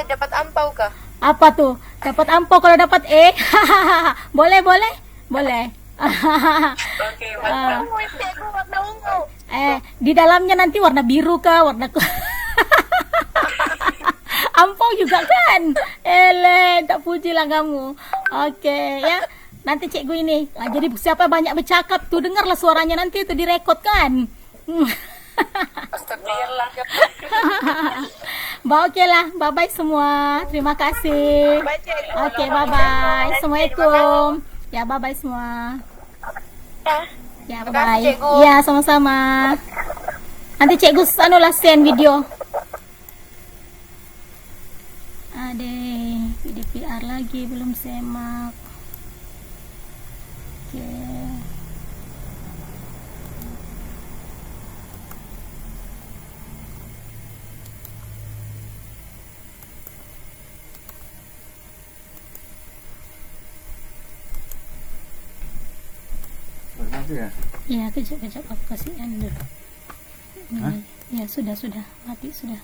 dapat ampau kah? apa tuh? Dapat ampau kalau dapat boleh. Oke, Di dalamnya nanti warna biru kah, warna ampau juga kan? Tak pujilah kamu. Oke ya. Nanti cikgu ini. Jadi siapa banyak bercakap tuh, dengarlah suaranya nanti itu direkod kan? Astagfirullah. Oke lah, bye-bye semua. Terima kasih. Oke, bye-bye. Assalamualaikum. Ya, bye-bye semua. Ya, bye-bye. Ya, sama-sama. Nanti cikgu send video. Adeh, PDPR lagi belum semak. Oke. Ya, kejap aku kasih anda. Ya, sudah mati sudah.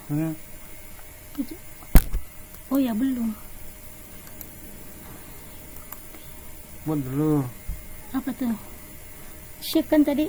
Kejap. Oh ya, belum. Buat dulu. Apa tuh? Shift kan tadi?